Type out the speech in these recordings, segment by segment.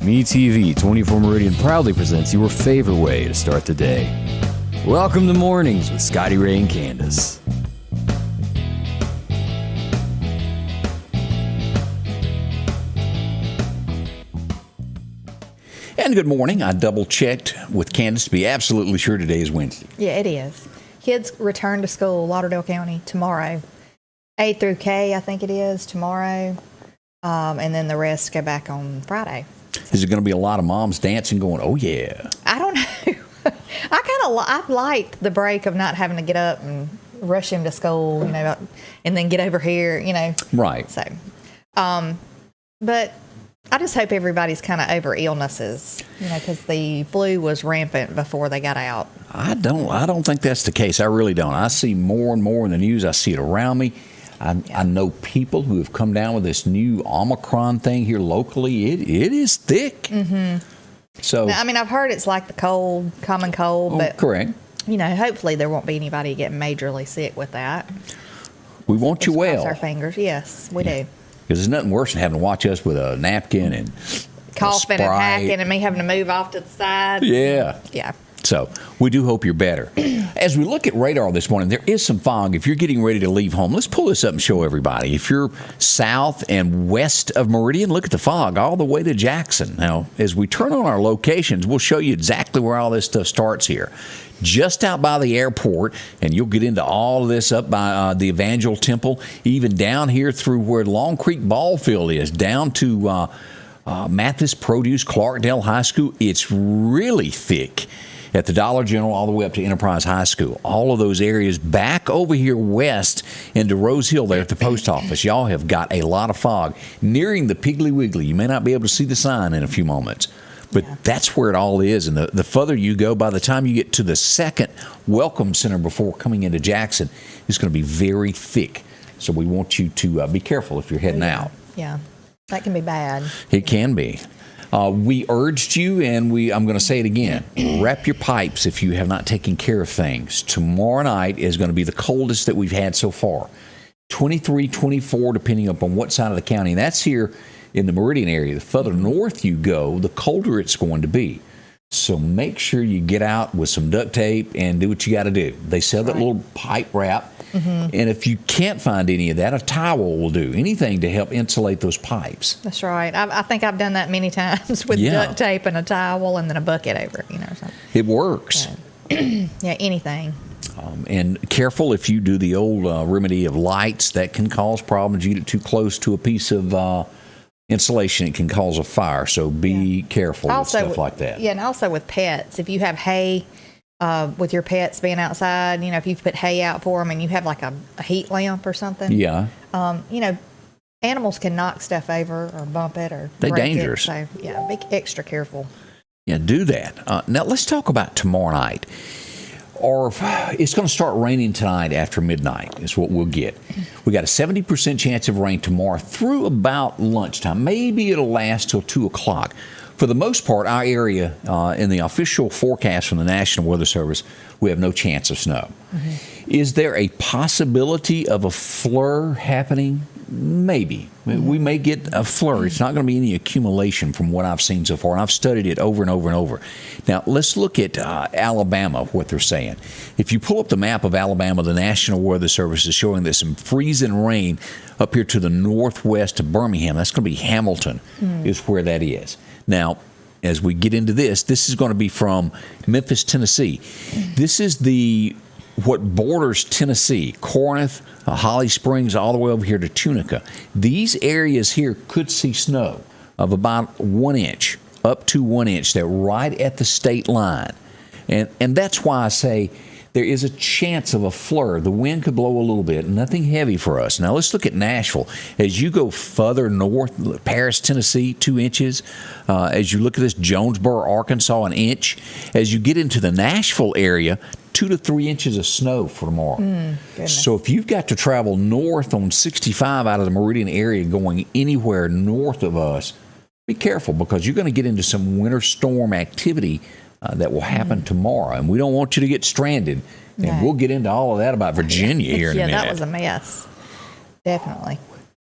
MeTV 24 Meridian proudly presents your favorite way to start the day. Welcome to Mornings with Scotty Ray and Candace. And good morning. I double-checked with Candace to be absolutely sure today is Wednesday. Yeah, it is. Kids return to school, Lauderdale County, tomorrow. A through K, I think it is, tomorrow. And then the rest go back on Friday. Is there going to be a lot of moms dancing going, oh, yeah? I don't know. I liked the break of not having to get up and rush him to school, and then get over here, Right. So, but I just hope everybody's kind of over illnesses, because the flu was rampant before they got out. I don't think that's the case. I really don't. I see more and more in the news. I see it around me. I know people who have come down with this new Omicron thing here locally. It is thick. Mm-hmm. So, now, I've heard it's like the common cold, but correct. Hopefully there won't be anybody getting majorly sick with that. We want you well. Cross our fingers. Yes, we do. Because there's nothing worse than having to watch us with a napkin and coughing and hacking and me having to move off to the side. Yeah. Yeah. So we do hope you're better. As we look at radar this morning, there is some fog. If you're getting ready to leave home, let's pull this up and show everybody. If you're south and west of Meridian, look at the fog all the way to Jackson. Now, as we turn on our locations, we'll show you exactly where all this stuff starts here. Just out by the airport, and you'll get into all of this up by the Evangel Temple, even down here through where Long Creek Ball Field is, down to Mathis Produce, Clarkdale High School. It's really thick at the Dollar General all the way up to Enterprise High School. All of those areas back over here west into Rose Hill there at the post office. Y'all have got a lot of fog nearing the Piggly Wiggly. You may not be able to see the sign in a few moments. But that's where it all is. And the further you go, by the time you get to the second welcome center before coming into Jackson, it's going to be very thick. So we want you to be careful if you're heading out. Yeah, that can be bad. It can be. We urged you, and I'm going to say it again, wrap your pipes if you have not taken care of things. Tomorrow night is going to be the coldest that we've had so far. 23, 24, depending upon what side of the county. And that's here in the Meridian area. The further north you go, the colder it's going to be. So make sure you get out with some duct tape and do what you got to do. They sell that little pipe wrap. Mm-hmm. And if you can't find any of that, a towel will do. Anything to help insulate those pipes. That's right. I think I've done that many times with duct tape and a towel and then a bucket over it. Something. It works. Yeah, anything. And careful if you do the old remedy of lights. That can cause problems. You get too close to a piece of insulation, it can cause a fire. So be careful with stuff like that. Yeah, and also with pets. If you have hay, with your pets being outside, if you've put hay out for them and you have like a heat lamp or something. Yeah. Animals can knock stuff over or bump it or they're break dangerous. It. So, yeah, be extra careful. Yeah, do that. Now, let's talk about tomorrow night. Or it's going to start raining tonight after midnight is what we'll get. We got a 70% chance of rain tomorrow through about lunchtime. Maybe it'll last till 2 o'clock. For the most part, our area, in the official forecast from the National Weather Service, we have no chance of snow. Mm-hmm. Is there a possibility of a flurry happening? Maybe. We may get a flurry. It's not going to be any accumulation from what I've seen so far, and I've studied it over and over and over. Now, let's look at Alabama, what they're saying. If you pull up the map of Alabama, the National Weather Service is showing there's some freezing rain up here to the northwest of Birmingham. That's going to be Hamilton is where that is. Now, as we get into this is going to be from Memphis, Tennessee. This is what borders Tennessee, Corinth, Holly Springs, all the way over here to Tunica. These areas here could see snow of about 1 inch, up to 1 inch. They're right at the state line. And that's why I say there is a chance of a flurry. The wind could blow a little bit, nothing heavy for us. Now, let's look at Nashville. As you go further north, Paris, Tennessee, 2 inches. As you look at this, Jonesboro, Arkansas, 1 inch. As you get into the Nashville area, 2 to 3 inches of snow for tomorrow. So if you've got to travel north on 65 out of the Meridian area going anywhere north of us, be careful because you're going to get into some winter storm activity that will happen tomorrow. And we don't want you to get stranded. And we'll get into all of that about Virginia here in a minute. Yeah, that was a mess. Definitely.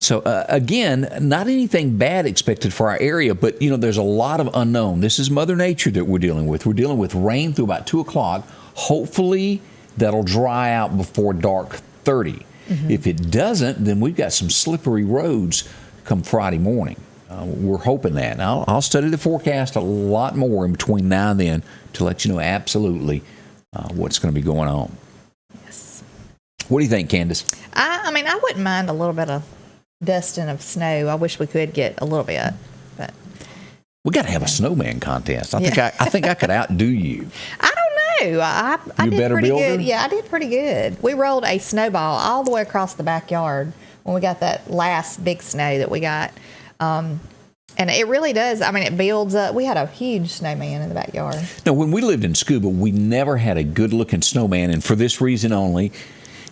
So, again, not anything bad expected for our area, but, there's a lot of unknown. This is Mother Nature that we're dealing with. We're dealing with rain through about 2 o'clock. Hopefully, that'll dry out before dark 30. If it doesn't, then we've got some slippery roads come Friday morning. We're hoping that. And I'll study the forecast a lot more in between now and then to let you know absolutely what's going to be going on. Yes. What do you think, Candace? I mean, I wouldn't mind a little bit of dusting of snow. I wish we could get a little bit, but we got to have a snowman contest. I think I could outdo you. I don't know. I You did better pretty builder? good. Yeah, I did pretty good. We rolled a snowball all the way across the backyard when we got that last big snow that we got. And it really does. I mean, it builds up. We had a huge snowman in the backyard. Now, when we lived in Scuba, we never had a good-looking snowman, and for this reason only.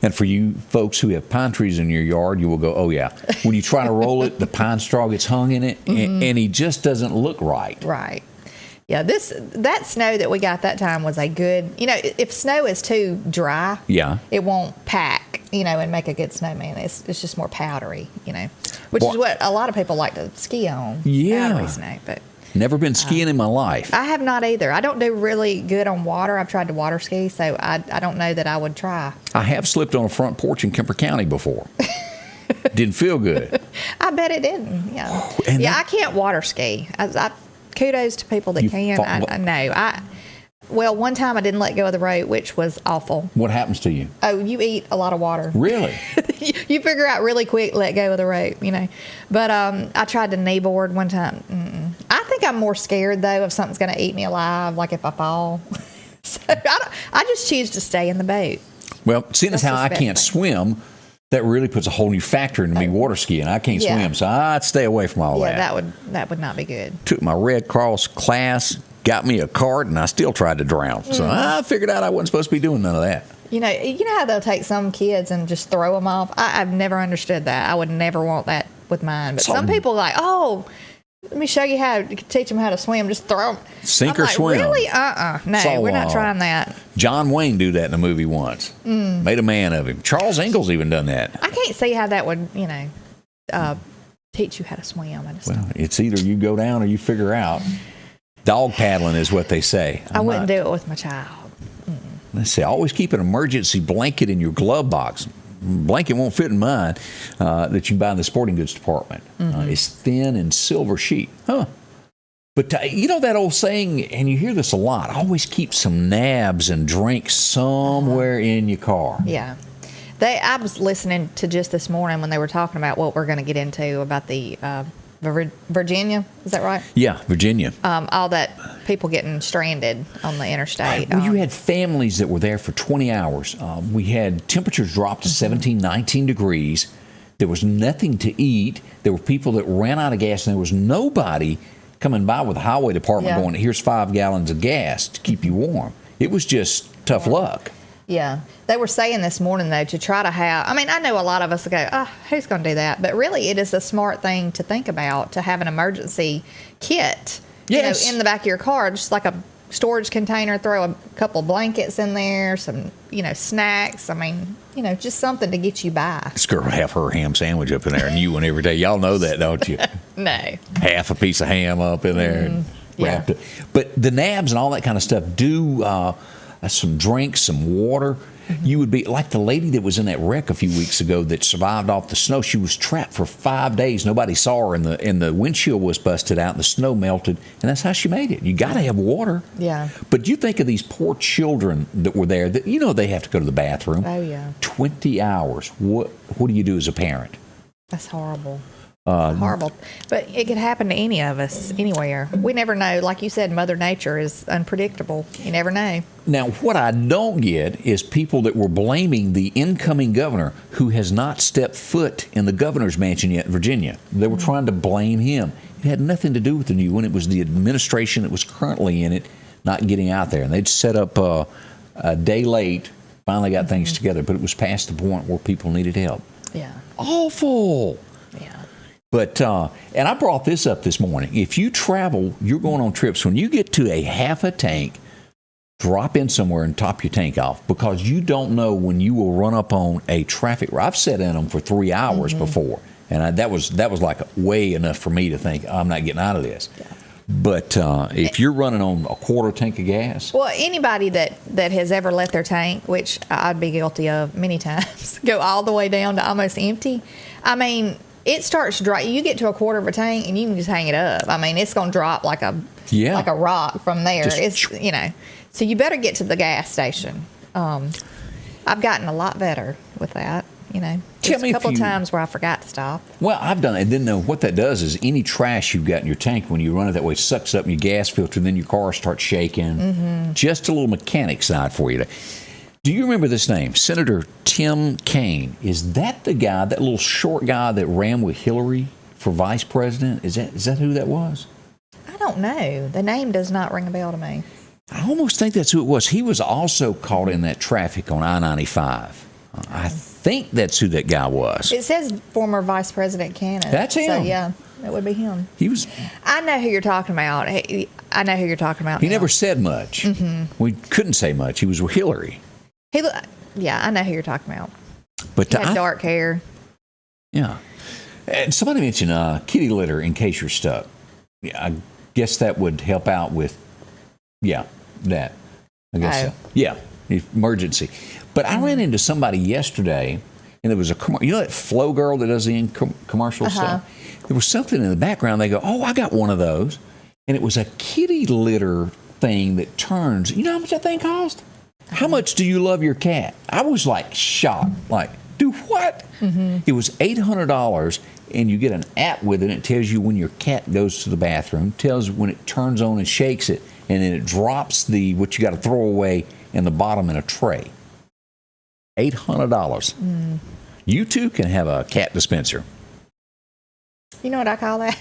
And for you folks who have pine trees in your yard, you will go, oh, yeah. When you try to roll it, the pine straw gets hung in it, and he just doesn't look right. Right. Yeah, that snow that we got that time was a good, if snow is too dry, it won't pack, and make a good snowman. It's just more powdery, which is what a lot of people like to ski on. Powdery snow, but never been skiing in my life. I have not either. I don't do really good on water. I've tried to water ski, so I don't know that I would try. I have slipped on a front porch in Kemper County before. Didn't feel good. I bet it didn't. Yeah, And I can't water ski. Kudos to people that can. I know. Well, one time I didn't let go of the rope, which was awful. What happens to you? Oh, you eat a lot of water. Really? You figure out really quick, let go of the rope, But I tried to kneeboard one time. I think I'm more scared, though, if something's going to eat me alive, like if I fall. So I just choose to stay in the boat. Well, seeing as how I can't swim, that really puts a whole new factor into me water skiing. I can't swim, so I'd stay away from all that. Yeah, that would not be good. Took my Red Cross class, got me a cart, and I still tried to drown. So I figured out I wasn't supposed to be doing none of that. You know how they'll take some kids and just throw them off? I've never understood that. I would never want that with mine. But some people are like, oh, let me show you how to teach them how to swim. Just throw them. Sink or swim. Really? No, we're not trying that. John Wayne did that in a movie once. Made a man of him. Charles Ingalls even done that. I can't see how that would, teach you how to swim. Well, it's either you go down or you figure out. Dog paddling is what they say. I wouldn't do it with my child. Let's see. Always keep an emergency blanket in your glove box. Blanket won't fit in mine that you can buy in the sporting goods department. It's thin and silver sheet. But that old saying, and you hear this a lot, always keep some nabs and drinks somewhere in your car. Yeah. I was listening to just this morning when they were talking about what we're going to get into about the Virginia. Is that right? Yeah, Virginia. All that people getting stranded on the interstate. Well, you had families that were there for 20 hours. We had temperatures drop to 17, 19 degrees. There was nothing to eat. There were people that ran out of gas, and there was nobody coming by with the highway department going, here's 5 gallons of gas to keep you warm. It was just tough luck. Yeah. They were saying this morning, though, to try to have, I know a lot of us go, who's going to do that? But really, it is a smart thing to think about, to have an emergency kit in the back of your car, just like a storage container, throw a couple of blankets in there, some, snacks. Just something to get you by. This girl have her ham sandwich up in there, and you one every day. Y'all know that, don't you? No. Half a piece of ham up in there and wrapped it. But the nabs and all that kind of stuff do some drinks, some water. You would be like the lady that was in that wreck a few weeks ago that survived off the snow. She was trapped for 5 days. Nobody saw her, and the windshield was busted out, and the snow melted, and that's how she made it. You got to have water. Yeah. But you think of these poor children that were there. That they have to go to the bathroom. Oh yeah. 20 hours. What do you do as a parent? That's horrible. Horrible. But it could happen to any of us, anywhere. We never know. Like you said, Mother Nature is unpredictable. You never know. Now, what I don't get is people that were blaming the incoming governor who has not stepped foot in the governor's mansion yet in Virginia. They were trying to blame him. It had nothing to do with the new one. It was the administration that was currently in it not getting out there. And they'd set up a day late, finally got things together, but it was past the point where people needed help. Yeah. Awful. Yeah. But, and I brought this up this morning. If you travel, you're going on trips. When you get to a half a tank, drop in somewhere and top your tank off, because you don't know when you will run up on a traffic. I've sat in them for 3 hours before, And that was like way enough for me to think, I'm not getting out of this. Yeah. But if you're running on a quarter tank of gas. Well, anybody that has ever let their tank, which I'd be guilty of many times, go all the way down to almost empty. I mean, it starts dry. You get to a quarter of a tank and you can just hang it up. I mean, it's going to drop like a rock from there. It's so you better get to the gas station. I've gotten a lot better with that. There's a couple of times where I forgot to stop. Well, I've done it. And then what that does is any trash you've got in your tank, when you run it that way, sucks up in your gas filter, and then your car starts shaking. Mm-hmm. Just a little mechanic side for you. Do you remember this name? Senator Tim Kaine. Is that the guy, that little short guy that ran with Hillary for vice president? Is that who that was? I don't know. The name does not ring a bell to me. I almost think that's who it was. He was also caught in that traffic on I-95. I think that's who that guy was. It says former Vice President Candace. That's him. So, yeah, that would be him. He was. I know who you're talking about. I know who you're talking about. He never said much. Mm-hmm. We couldn't say much. He was with Hillary. I know who you're talking about. But he had dark hair. Yeah. And somebody mentioned kitty litter in case you're stuck. Yeah, I guess that would help out with, that. I guess so. Yeah, emergency. But I ran into somebody yesterday, and there was a that Flow girl that does the commercial stuff? There was something in the background. They go, I got one of those. And it was a kitty litter thing that turns. You know how much that thing cost? How much do you love your cat? I was like shocked. Like, do what? Mm-hmm. It was $800, and you get an app with it. And it tells you when your cat goes to the bathroom, tells when it turns on and shakes it, and then it drops what you got to throw away in the bottom in a tray. $800. Mm. You too can have a cat dispenser. You know what I call that?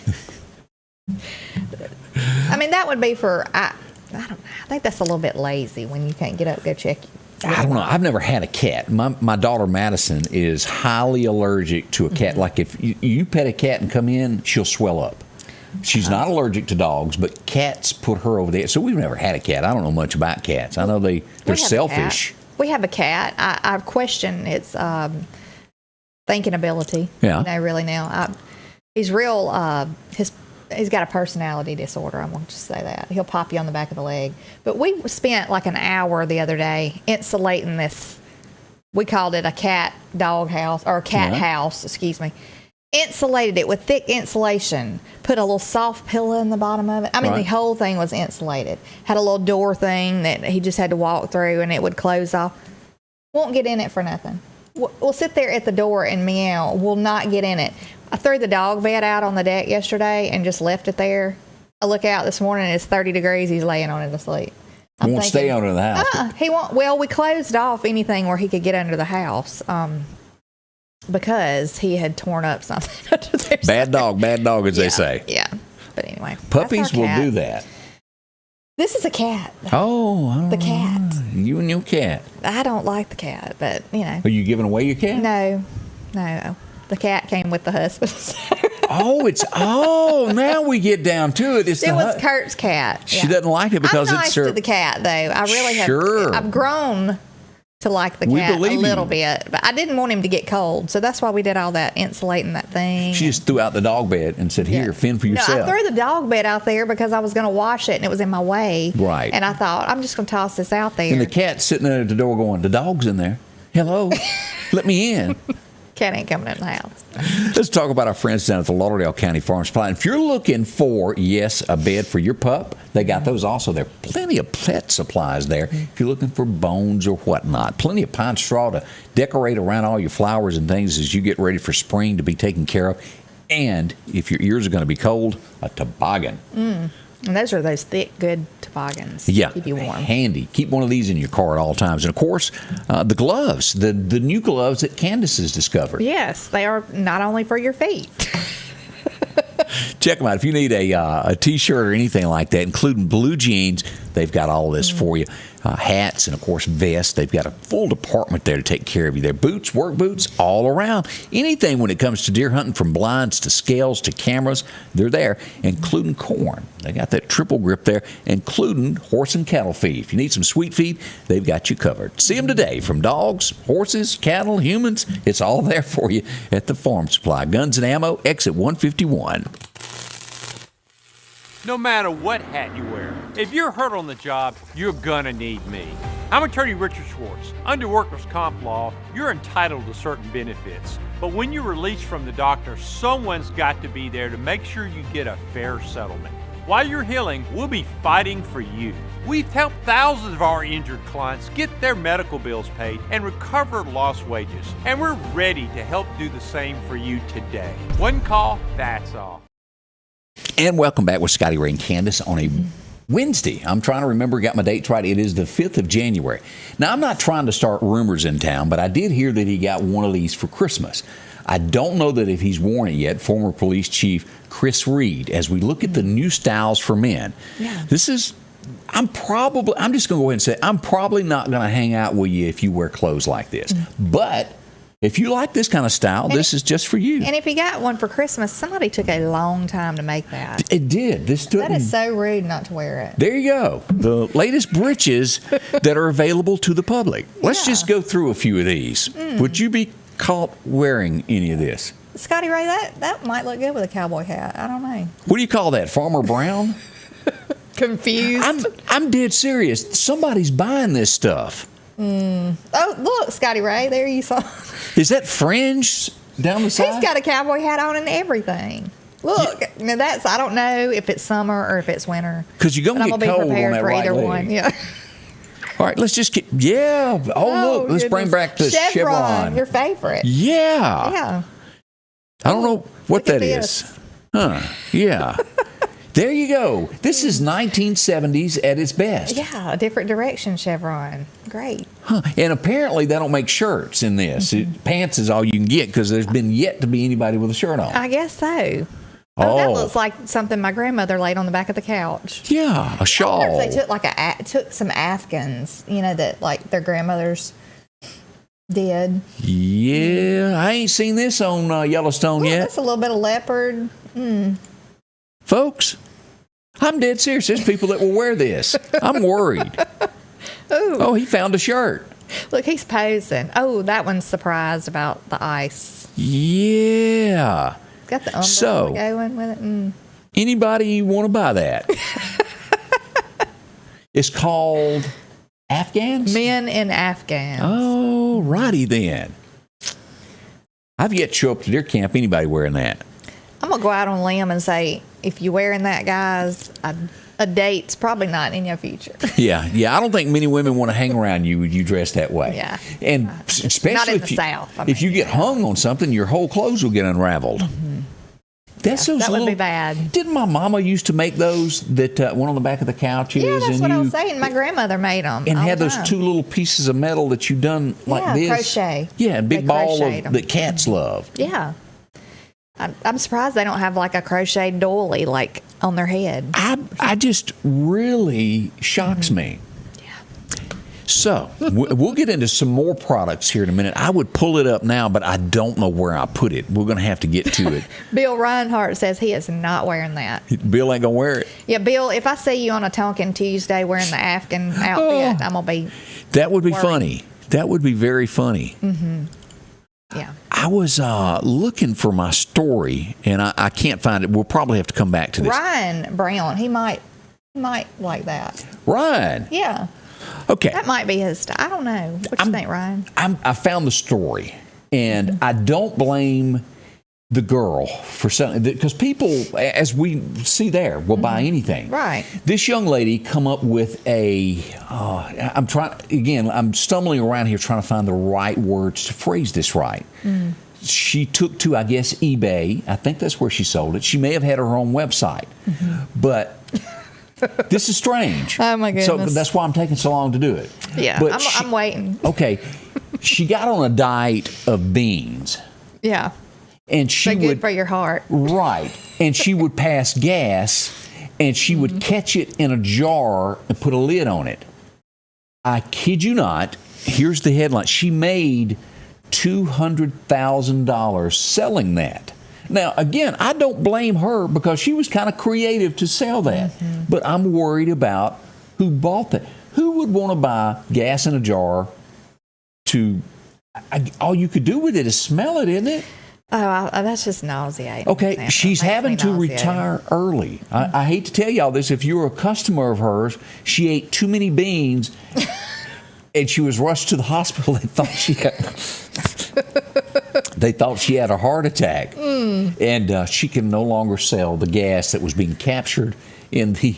I mean, that would be for, I don't know. I think that's a little bit lazy when you can't get up, go check. I don't know. I've never had a cat. My daughter Madison is highly allergic to a cat. Mm-hmm. Like if you pet a cat and come in, she'll swell up. She's not allergic to dogs, but cats put her over there. So we've never had a cat. I don't know much about cats. I know they're selfish. We have a cat. I question its thinking ability. Yeah. Really now. He's real, he's got a personality disorder. I want to say that. He'll pop you on the back of the leg. But we spent like an hour the other day insulating this. We called it a cat dog house, or a cat house, excuse me. Insulated it with thick insulation. Put a little soft pillow in the bottom of it. I mean, the whole thing was insulated. Had a little door thing that he just had to walk through, and it would close off. Won't get in it for nothing. We'll sit there at the door and meow. Will not get in it. I threw the dog bed out on the deck yesterday and just left it there. I look out this morning, and it's 30 degrees. He's laying on it asleep. He won't stay under the house. He won't. Well, we closed off anything where he could get under the house. Because he had torn up something. Bad dog, as they say. Yeah. But anyway. Puppies will do that. This is a cat. Oh. The cat. You and your cat. I don't like the cat, but, Are you giving away your cat? No. The cat came with the husband. Now we get down to it. It was Kurt's cat. She doesn't like it because I'm nice to the cat, though. I really have. Sure. I've grown to like the cat a little bit, but I didn't want him to get cold, so that's why we did all that insulating that thing. She just threw out the dog bed and said, "Here, fend for yourself." No, I threw the dog bed out there because I was going to wash it and it was in my way. Right. And I thought, I'm just going to toss this out there. And the cat's sitting there at the door going, "The dog's in there. Hello, let me in." Cat ain't coming in the house. Let's talk about our friends down at the Lauderdale County Farm Supply. If you're looking for, a bed for your pup, they got those also. There are plenty of pet supplies there. If you're looking for bones or whatnot, plenty of pine straw to decorate around all your flowers and things as you get ready for spring to be taken care of. And if your ears are going to be cold, a toboggan. And those are those thick, good toboggans. Yeah, keep you warm. Handy. Keep one of these in your car at all times. And, of course, the gloves, the new gloves that Candace has discovered. Yes, they are not only for your feet. Check them out. If you need a T-shirt or anything like that, including blue jeans, they've got all this for you. Hats and, of course, vests. They've got a full department there to take care of you. Their boots, work boots, all around. Anything when it comes to deer hunting, from blinds to scales to cameras, they're there, including corn. They got that triple grip there, including horse and cattle feed. If you need some sweet feed, they've got you covered. See them today, from dogs, horses, cattle, humans. It's all there for you at the Farm Supply. Guns and Ammo, exit 151. No matter what hat you wear, if you're hurt on the job, you're gonna need me. I'm attorney Richard Schwartz. Under workers' comp law, you're entitled to certain benefits. But when you're released from the doctor, someone's got to be there to make sure you get a fair settlement. While you're healing, we'll be fighting for you. We've helped thousands of our injured clients get their medical bills paid and recover lost wages. And we're ready to help do the same for you today. One call, that's all. And welcome back with Scotty Ray and Candace on a Wednesday. I'm trying to remember, got my dates right. It is the 5th of January. Now, I'm not trying to start rumors in town, but I did hear that he got one of these for Christmas. I don't know that if he's worn it yet. Former police chief Chris Reed, as we look at the new styles for men. Yeah. This is, I'm just going to go ahead and say, I'm probably not going to hang out with you if you wear clothes like this. But if you like this kind of style, this is just for you. And if you got one for Christmas, somebody took a long time to make that. It did. That is so rude not to wear it. There you go. The latest breeches that are available to the public. Let's just go through a few of these. Would you be caught wearing any of this? Scotty Ray, that might look good with a cowboy hat. I don't know. What do you call that? Farmer Brown? Confused. I'm dead serious. Somebody's buying this stuff. Oh, look, Scotty Ray, there you saw. Is that fringe down the side? He's got a cowboy hat on and everything. Look, now I don't know if it's summer or if it's winter. Because you're going to get cold on that right leg. One. Yeah. All right, let's just get, look, let's bring back the chevron. Your favorite. Yeah. Yeah. I don't know what that is. Huh, yeah. There you go. This is 1970s at its best. Yeah, a different direction chevron. Great. Huh. And apparently they don't make shirts in this. Pants is all you can get because there's been yet to be anybody with a shirt on. I guess so. Oh, that looks like something my grandmother laid on the back of the couch. Yeah, a shawl. I wonder if they took some Afghans, that like their grandmothers did. Yeah, I ain't seen this on Yellowstone yet. That's a little bit of leopard. Folks, I'm dead serious. There's people that will wear this. I'm worried. Ooh. Oh, he found a shirt. Look, he's posing. Oh, that one's surprised about the ice. Yeah. Got the umbrella going with it. Anybody want to buy that? It's called Afghans? Men in Afghans. Oh, righty then. I've yet to show up to deer camp anybody wearing that. I'm going to go out on a limb and say, if you're wearing that, guys, a date's probably not in your future. Yeah. I don't think many women want to hang around you when you dress that way. Yeah. And especially not in the South. If you get hung on something, your whole clothes will get unraveled. That would be bad. Didn't my mama used to make those that went on the back of the couches? Yeah, that's what I was saying. My grandmother made them. And had those two little pieces of metal that you done like this. Crochet. Yeah, a big ball that cats love. Yeah. I'm surprised they don't have like a crocheted doily like on their head. I just really shocks me. Yeah. So we'll get into some more products here in a minute. I would pull it up now, but I don't know where I put it. We're going to have to get to it. Bill Reinhardt says he is not wearing that. Bill ain't going to wear it. Yeah, Bill, if I see you on a Tonkin Tuesday wearing the Afghan outfit, I'm going to be That would be funny. That would be very funny. Yeah. I was looking for my story, and I can't find it. We'll probably have to come back to this. Ryan Brown, he might like that. Ryan? Yeah. Okay. That might be his style. I don't know. What do you think, Ryan? I found the story, and I don't blame the girl for something, because people, as we see there, will buy anything. Right. This young lady come up with I'm stumbling around here trying to find the right words to phrase this right. She took to, I guess, eBay. I think that's where she sold it. She may have had her own website, but this is strange. Oh my goodness. So that's why I'm taking so long to do it. Yeah, but I'm waiting. Okay. She got on a diet of beans. Yeah. And she good for your heart. Right. and she would pass gas, and she would catch it in a jar and put a lid on it. I kid you not. Here's the headline. She made $200,000 selling that. Now, again, I don't blame her because she was kind of creative to sell that. But I'm worried about who bought that. Who would want to buy gas in a jar all you could do with it is smell it, isn't it? Oh, that's just nauseating. Okay, she's having to retire early. I hate to tell y'all this. If you're a customer of hers, she ate too many beans and she was rushed to the hospital. They thought she had a heart attack. And she can no longer sell the gas that was being captured in the...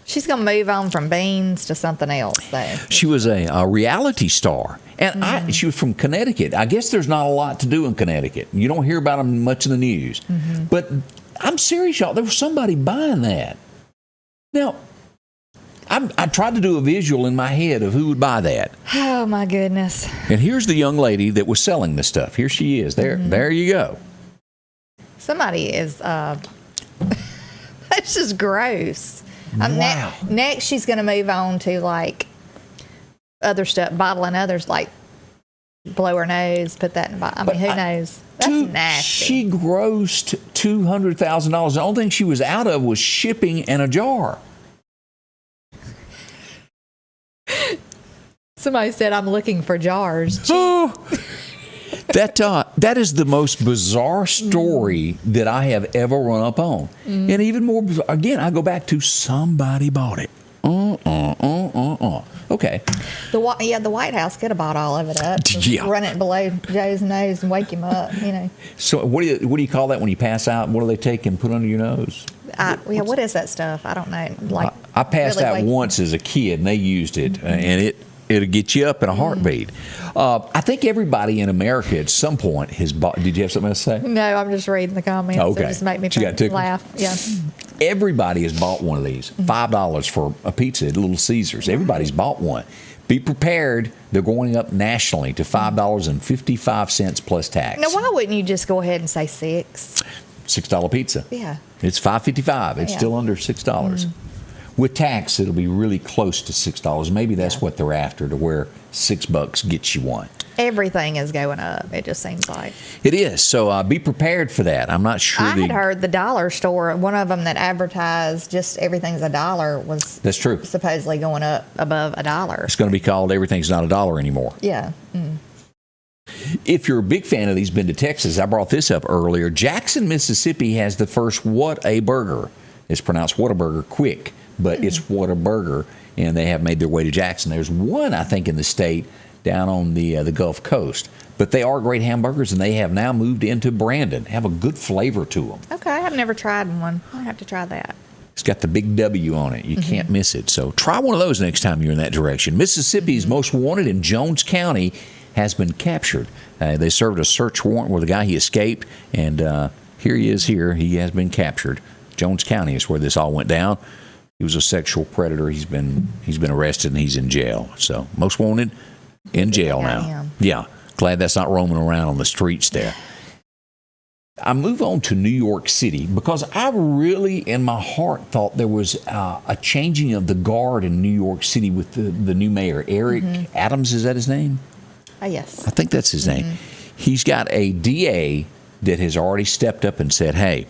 She's going to move on from beans to something else, though. She was a reality star. And she was from Connecticut. I guess there's not a lot to do in Connecticut. You don't hear about them much in the news. But I'm serious, y'all. There was somebody buying that. Now, I tried to do a visual in my head of who would buy that. Oh, my goodness. And here's the young lady that was selling this stuff. Here she is. There you go. Somebody is... that's just gross. Wow. Next, she's going to move on to, like, other stuff, bottling others, like blow her nose, put that in who knows? That's nasty. She grossed $200,000. The only thing she was out of was shipping and a jar. Somebody said, I'm looking for jars. That is the most bizarre story that I have ever run up on. And even more bizarre, again, I go back to somebody bought it. Okay. The White House could have bought all of it up. Yeah. Run it below Joe's nose and wake him up, So what do you call that when you pass out? What do they take and put under your nose? What is that stuff? I don't know. I passed really out once as a kid, and they used it, and it'll get you up in a heartbeat. I think everybody in America at some point has bought. Did you have something else to say? No, I'm just reading the comments. Okay. It just make me laugh. Yeah. Everybody has bought one of these. $5 for a pizza at Little Caesars. Everybody's bought one. Be prepared. They're going up nationally to $5.55 plus tax. Now, why wouldn't you just go ahead and say $6? $6 pizza. Yeah. It's $5.55. It's still under $6. With tax, it'll be really close to $6. Maybe that's what they're after, to where $6 gets you one. Everything is going up, it just seems like. It is. So be prepared for that. I'm not sure. I had heard the dollar store, one of them that advertised just everything's $1 was that's true. Supposedly going up above $1. It's going to be called Everything's Not $1 anymore. Yeah. If you're a big fan of these, been to Texas, I brought this up earlier. Jackson, Mississippi has the first What-A-Burger. It's pronounced Whataburger quick, but it's Whataburger, and they have made their way to Jackson. There's one, I think, in the state down on the Gulf Coast. But they are great hamburgers, and they have now moved into Brandon. Have a good flavor to them. Okay, I've never tried one. I'll have to try that. It's got the big W on it. You can't miss it. So try one of those next time you're in that direction. Mississippi's most wanted in Jones County has been captured. They served a search warrant where the guy, he escaped, and here he is here. He has been captured. Jones County is where this all went down. He was a sexual predator. He's been arrested, and he's in jail. So most wanted in jail now. Yeah. Glad that's not roaming around on the streets there. I move on to New York City because I really, in my heart, thought there was a changing of the guard in New York City with the new mayor, Eric Adams. Is that his name? Yes. I think that's his name. He's got a DA that has already stepped up and said, hey,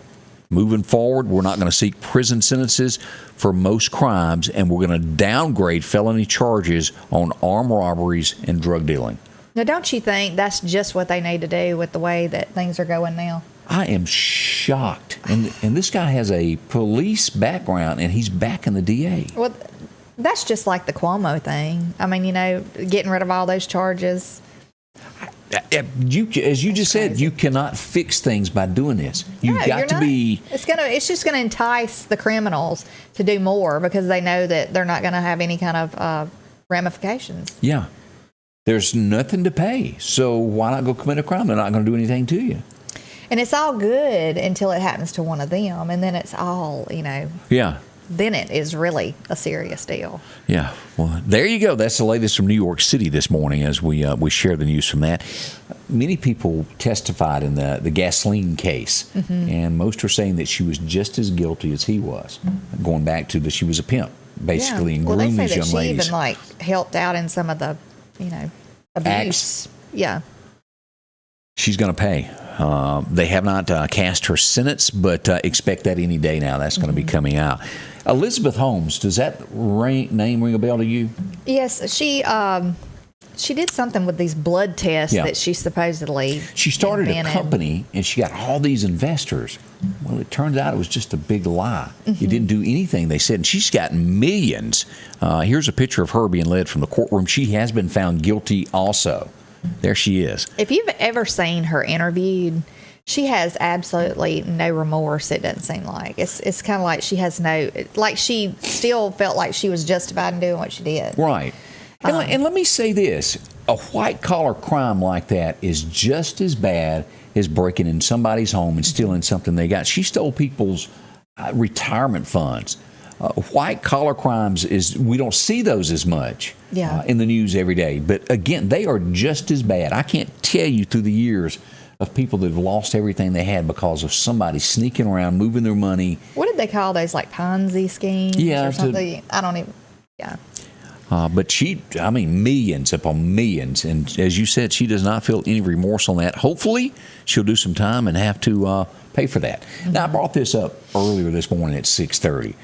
moving forward, we're not going to seek prison sentences for most crimes, and we're going to downgrade felony charges on armed robberies and drug dealing. Now, don't you think that's just what they need to do with the way that things are going now? I am shocked. And this guy has a police background, and he's backing the DA. Well, that's just like the Cuomo thing. I mean, getting rid of all those charges. As you just said, you cannot fix things by doing this. You've got to be. It's just going to entice the criminals to do more because they know that they're not going to have any kind of ramifications. Yeah, there's nothing to pay, so why not go commit a crime? They're not going to do anything to you. And it's all good until it happens to one of them, and then it's all Yeah. then it is really a serious deal. Yeah. Well, there you go. That's the latest from New York City this morning as we share the news from that. Many people testified in the gasoline case, and most are saying that she was just as guilty as he was, going back to that she was a pimp, basically, and grooming these young ladies. They say that she even helped out in some of the, abuse. Yeah. She's going to pay. They have not cast her sentence, but expect that any day now. That's going to be coming out. Elizabeth Holmes, does that name ring a bell to you? Yes, she did something with these blood tests that she supposedly She started invented. a company, and she got all these investors. Well, it turns out it was just a big lie. It didn't do anything, they said, and she's gotten millions. Here's a picture of her being led from the courtroom. She has been found guilty also. There she is. If you've ever seen her interviewed, she has absolutely no remorse, it doesn't seem like. It's kind of like she has she still felt like she was justified in doing what she did. Right. And let me say this. A white-collar crime like that is just as bad as breaking in somebody's home and stealing something they got. She stole people's retirement funds. White-collar crimes we don't see those as much in the news every day. But again, they are just as bad. I can't tell you through the years of people that have lost everything they had because of somebody sneaking around, moving their money. What did they call those, like Ponzi schemes or something? I don't even, but millions upon millions. And as you said, she does not feel any remorse on that. Hopefully, she'll do some time and have to pay for that. Now, I brought this up earlier this morning at 6:30.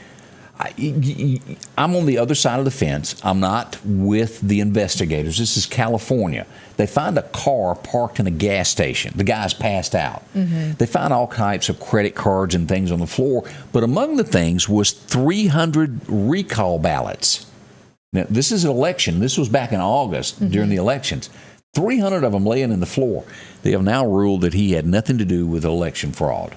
I'm on the other side of the fence. I'm not with the investigators. This is California. They find a car parked in a gas station. The guy's passed out. They find all types of credit cards and things on the floor. But among the things was 300 recall ballots. Now, this is an election. This was back in August during the elections. 300 of them laying in the floor. They have now ruled that he had nothing to do with election fraud.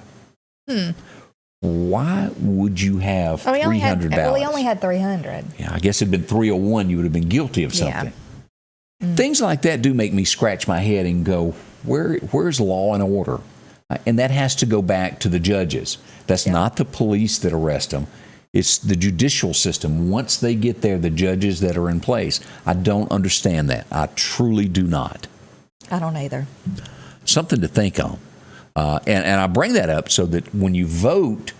Why would you have 300 ballots? Well, he only had 300. Yeah, I guess it'd been 301. You would have been guilty of something. Things like that do make me scratch my head and go, where's law and order? And that has to go back to the judges. That's not the police that arrest them. It's the judicial system. Once they get there, the judges that are in place. I don't understand that. I truly do not. I don't either. Something to think on. And I bring that up so that when you vote,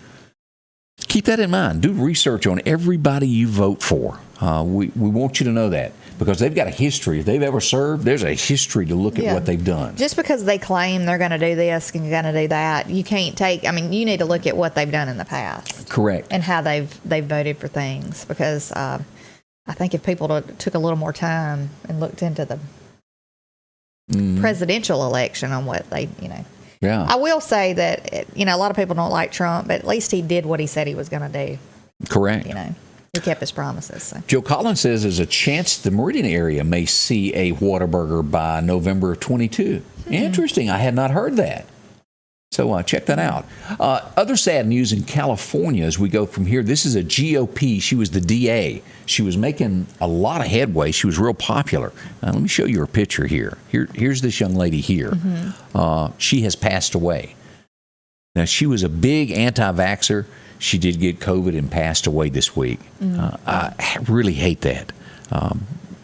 keep that in mind. Do research on everybody you vote for. We want you to know that because they've got a history. If they've ever served, there's a history to look at what they've done. Just because they claim they're going to do this and going to do that, you can't you need to look at what they've done in the past. Correct. And how they've voted for things because I think if people took a little more time and looked into the presidential election on what they, Yeah. I will say that, a lot of people don't like Trump, but at least he did what he said he was going to do. Correct. He kept his promises. So. Joe Collins says there's a chance the Meridian area may see a Whataburger by November of 22. Interesting. I had not heard that. So check that out. Other sad news in California as we go from here. This is a GOP. She was the DA. She was making a lot of headway. She was real popular. Let me show you her picture here. Here's this young lady here. She has passed away. Now, she was a big anti-vaxxer. She did get COVID and passed away this week. I really hate that.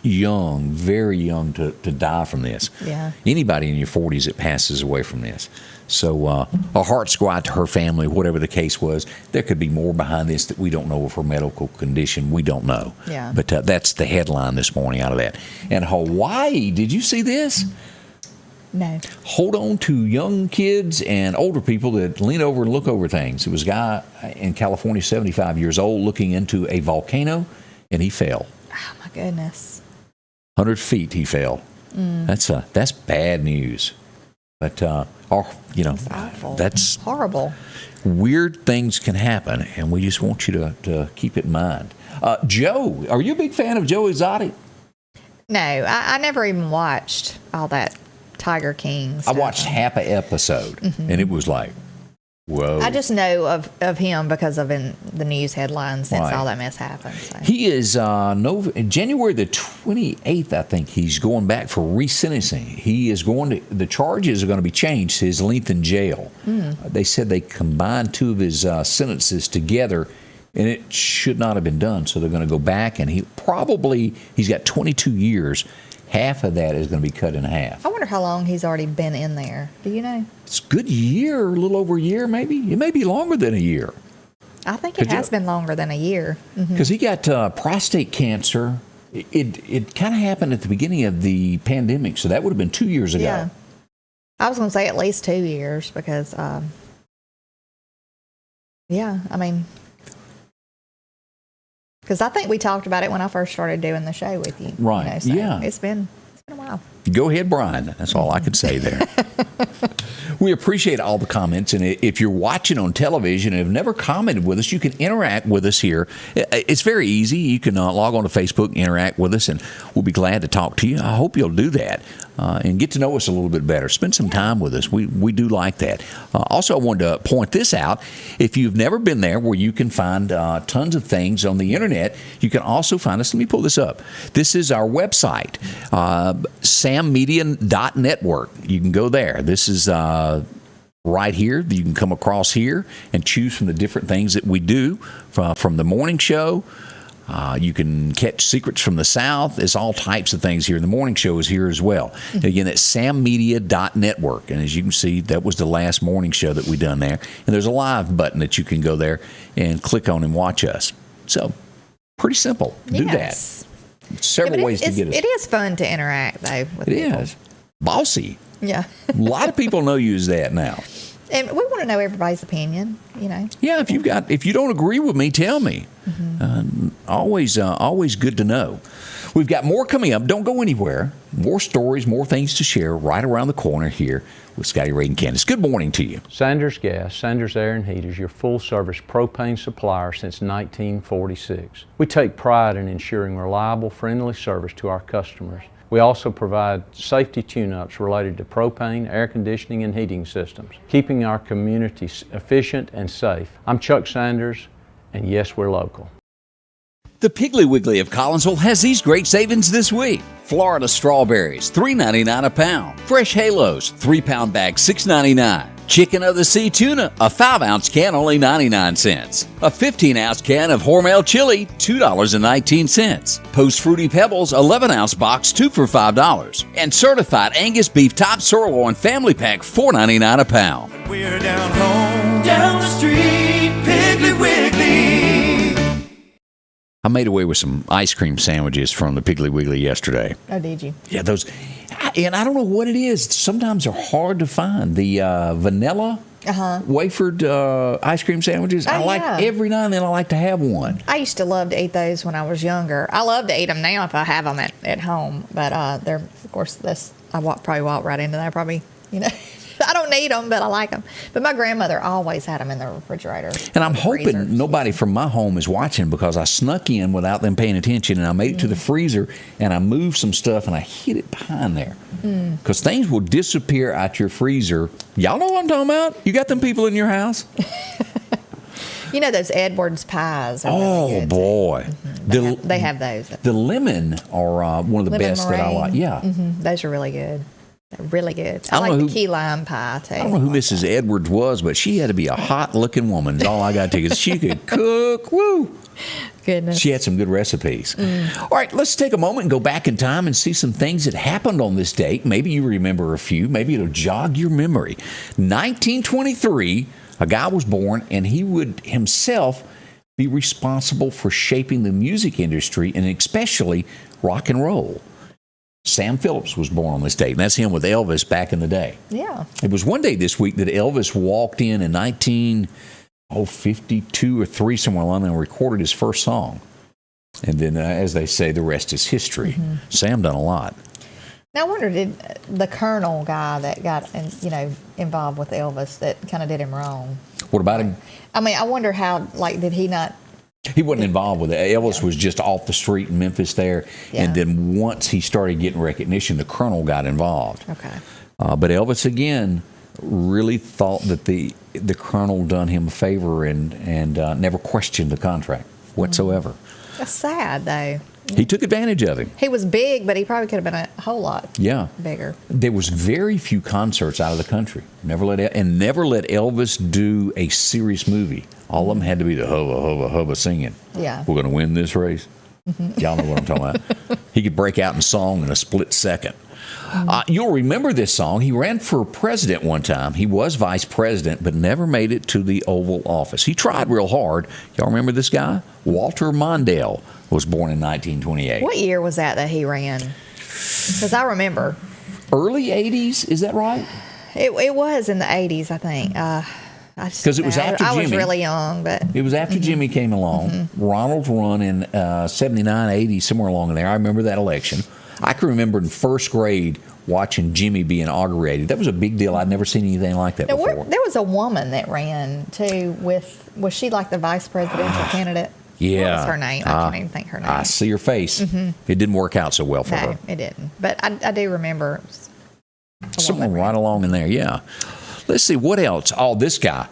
Young, very young to die from this. Yeah. Anybody in your 40s that passes away from this. So our hearts go out to her family, whatever the case was. There could be more behind this that we don't know of her medical condition. We don't know. Yeah. But that's the headline this morning out of that. And Hawaii, did you see this? No. Hold on to young kids and older people that lean over and look over things. It was a guy in California, 75 years old, looking into a volcano, and he fell. Oh, my goodness. 100 feet he fell. That's bad news. But, That's awful. That's horrible. Weird things can happen, and we just want you to keep it in mind. Joe, are you a big fan of Joe Exotic? No, I never even watched all that Tiger King stuff. I watched half an episode, and it was like, whoa. I just know of him because of in the news headlines since all that mess happened. So. He is January the 28th, I think, he's going back for resentencing. He is the charges are going to be changed, his length in jail. They said they combined two of his sentences together. And it should not have been done. So they're going to go back, and he's got 22 years. Half of that is going to be cut in half. I wonder how long he's already been in there. Do you know? It's a good year, a little over a year maybe. It may be longer than a year. I think it has been longer than a year. Because he got prostate cancer. It kind of happened at the beginning of the pandemic, so that would have been 2 years ago. Yeah. I was going to say at least 2 years because, I mean, because I think we talked about it when I first started doing the show with you. Right. So yeah. It's been a while. Go ahead, Brian. That's all I could say there. We appreciate all the comments, and if you're watching on television and have never commented with us, you can interact with us here. It's very easy. You can log on to Facebook, interact with us, and we'll be glad to talk to you. I hope you'll do that and get to know us a little bit better. Spend some time with us. We do like that. Also, I wanted to point this out. If you've never been there where you can find tons of things on the internet, you can also find us. Let me pull this up. This is our website, sammedia.network. You can go there. This is right here. You can come across here and choose from the different things that we do from the morning show. You can catch Secrets from the South. There's all types of things here. The morning show is here as well. Again, that's sammedia.network. And as you can see, that was the last morning show that we done there. And there's a live button that you can go there and click on and watch us. So, pretty simple. Do that. Several ways to get us. It is fun to interact, though, with people. It is. Bossy. Yeah. A lot of people know you as that now. And we want to know everybody's opinion, Yeah, if you don't agree with me, tell me. Always good to know. We've got more coming up. Don't go anywhere. More stories, more things to share right around the corner here with Scotty Ray and Candace. Good morning to you. Sanders Gas, Sanders Air and Heat is your full-service propane supplier since 1946. We take pride in ensuring reliable, friendly service to our customers. We also provide safety tune-ups related to propane, air conditioning, and heating systems, keeping our community efficient and safe. I'm Chuck Sanders, and yes, we're local. The Piggly Wiggly of Collinsville has these great savings this week. Florida strawberries, $3.99 a pound. Fresh Halos, 3-pound bag, $6.99. Chicken of the Sea tuna, a 5-ounce can, only 99 cents. A 15-ounce can of Hormel chili, $2.19. Post Fruity Pebbles, 11-ounce box, 2 for $5. And certified Angus beef top sirloin family pack, $4.99 a pound. We're down home, down the street, Piggly Wiggly. I made away with some ice cream sandwiches from the Piggly Wiggly yesterday. Oh, did you? Yeah, those. And I don't know what it is. Sometimes they're hard to find. The vanilla wafered ice cream sandwiches. Oh, every now and then I like to have one. I used to love to eat those when I was younger. I love to eat them now if I have them at home. But they're, of course, I probably walk right into that. Probably, I don't need them, but I like them. But my grandmother always had them in the refrigerator. And I'm hoping nobody from my home is watching because I snuck in without them paying attention, and I made it to the freezer, and I moved some stuff, and I hid it behind there. Because things will disappear out your freezer. Y'all know what I'm talking about? You got them people in your house? Those Edwards pies are Oh, really good, boy. They have those. The lemon are one of the best meringue. that I like. Yeah. Those are really good. They're really good. I like the key lime pie, too. I don't know who Mrs. Edwards was, but she had to be a hot-looking woman. That's all I got to tell you. She could cook. Woo! Goodness. She had some good recipes. All right, let's take a moment and go back in time and see some things that happened on this date. Maybe you remember a few. Maybe it'll jog your memory. 1923, a guy was born, and he would himself be responsible for shaping the music industry, and especially rock and roll. Sam Phillips was born on this date, and that's him with Elvis back in the day. Yeah. It was one day this week that Elvis walked in 1952 or 3, somewhere along there, and recorded his first song. And then, as they say, the rest is history. Sam done a lot. Now, I wonder, did the Colonel guy that got involved with Elvis that kind of did him wrong? What about him? I mean, I wonder how, did he not? He wasn't involved with it. Elvis was just off the street in Memphis there. Yeah. And then once he started getting recognition, the Colonel got involved. Okay. But Elvis, again, really thought that the Colonel done him a favor and never questioned the contract whatsoever. That's sad, though. He took advantage of him. He was big, but he probably could have been a whole lot bigger. There was very few concerts out of the country. Never let Elvis do a serious movie. All of them had to be the hubba, hubba, hubba singing. Yeah. We're going to win this race. Y'all know what I'm talking about. He could break out in song in a split second. You'll remember this song. He ran for president one time. He was vice president, but never made it to the Oval Office. He tried real hard. Y'all remember this guy? Walter Mondale was born in 1928. What year was that he ran? Because I remember. Early 80s, is that right? It was in the 80s, I think. Because it was after Jimmy. I was really young, but it was after Jimmy came along. Ronald run in 79, 80, somewhere along there. I remember that election. I can remember in first grade watching Jimmy be inaugurated. That was a big deal. I'd never seen anything like that before. There was a woman that ran too. Was she like the vice presidential candidate? Yeah. What was her name? I can't even think her name. I see her face. It didn't work out so well for her. No, it didn't. But I do remember someone right along in there. Yeah. Let's see, what else? Oh, this guy.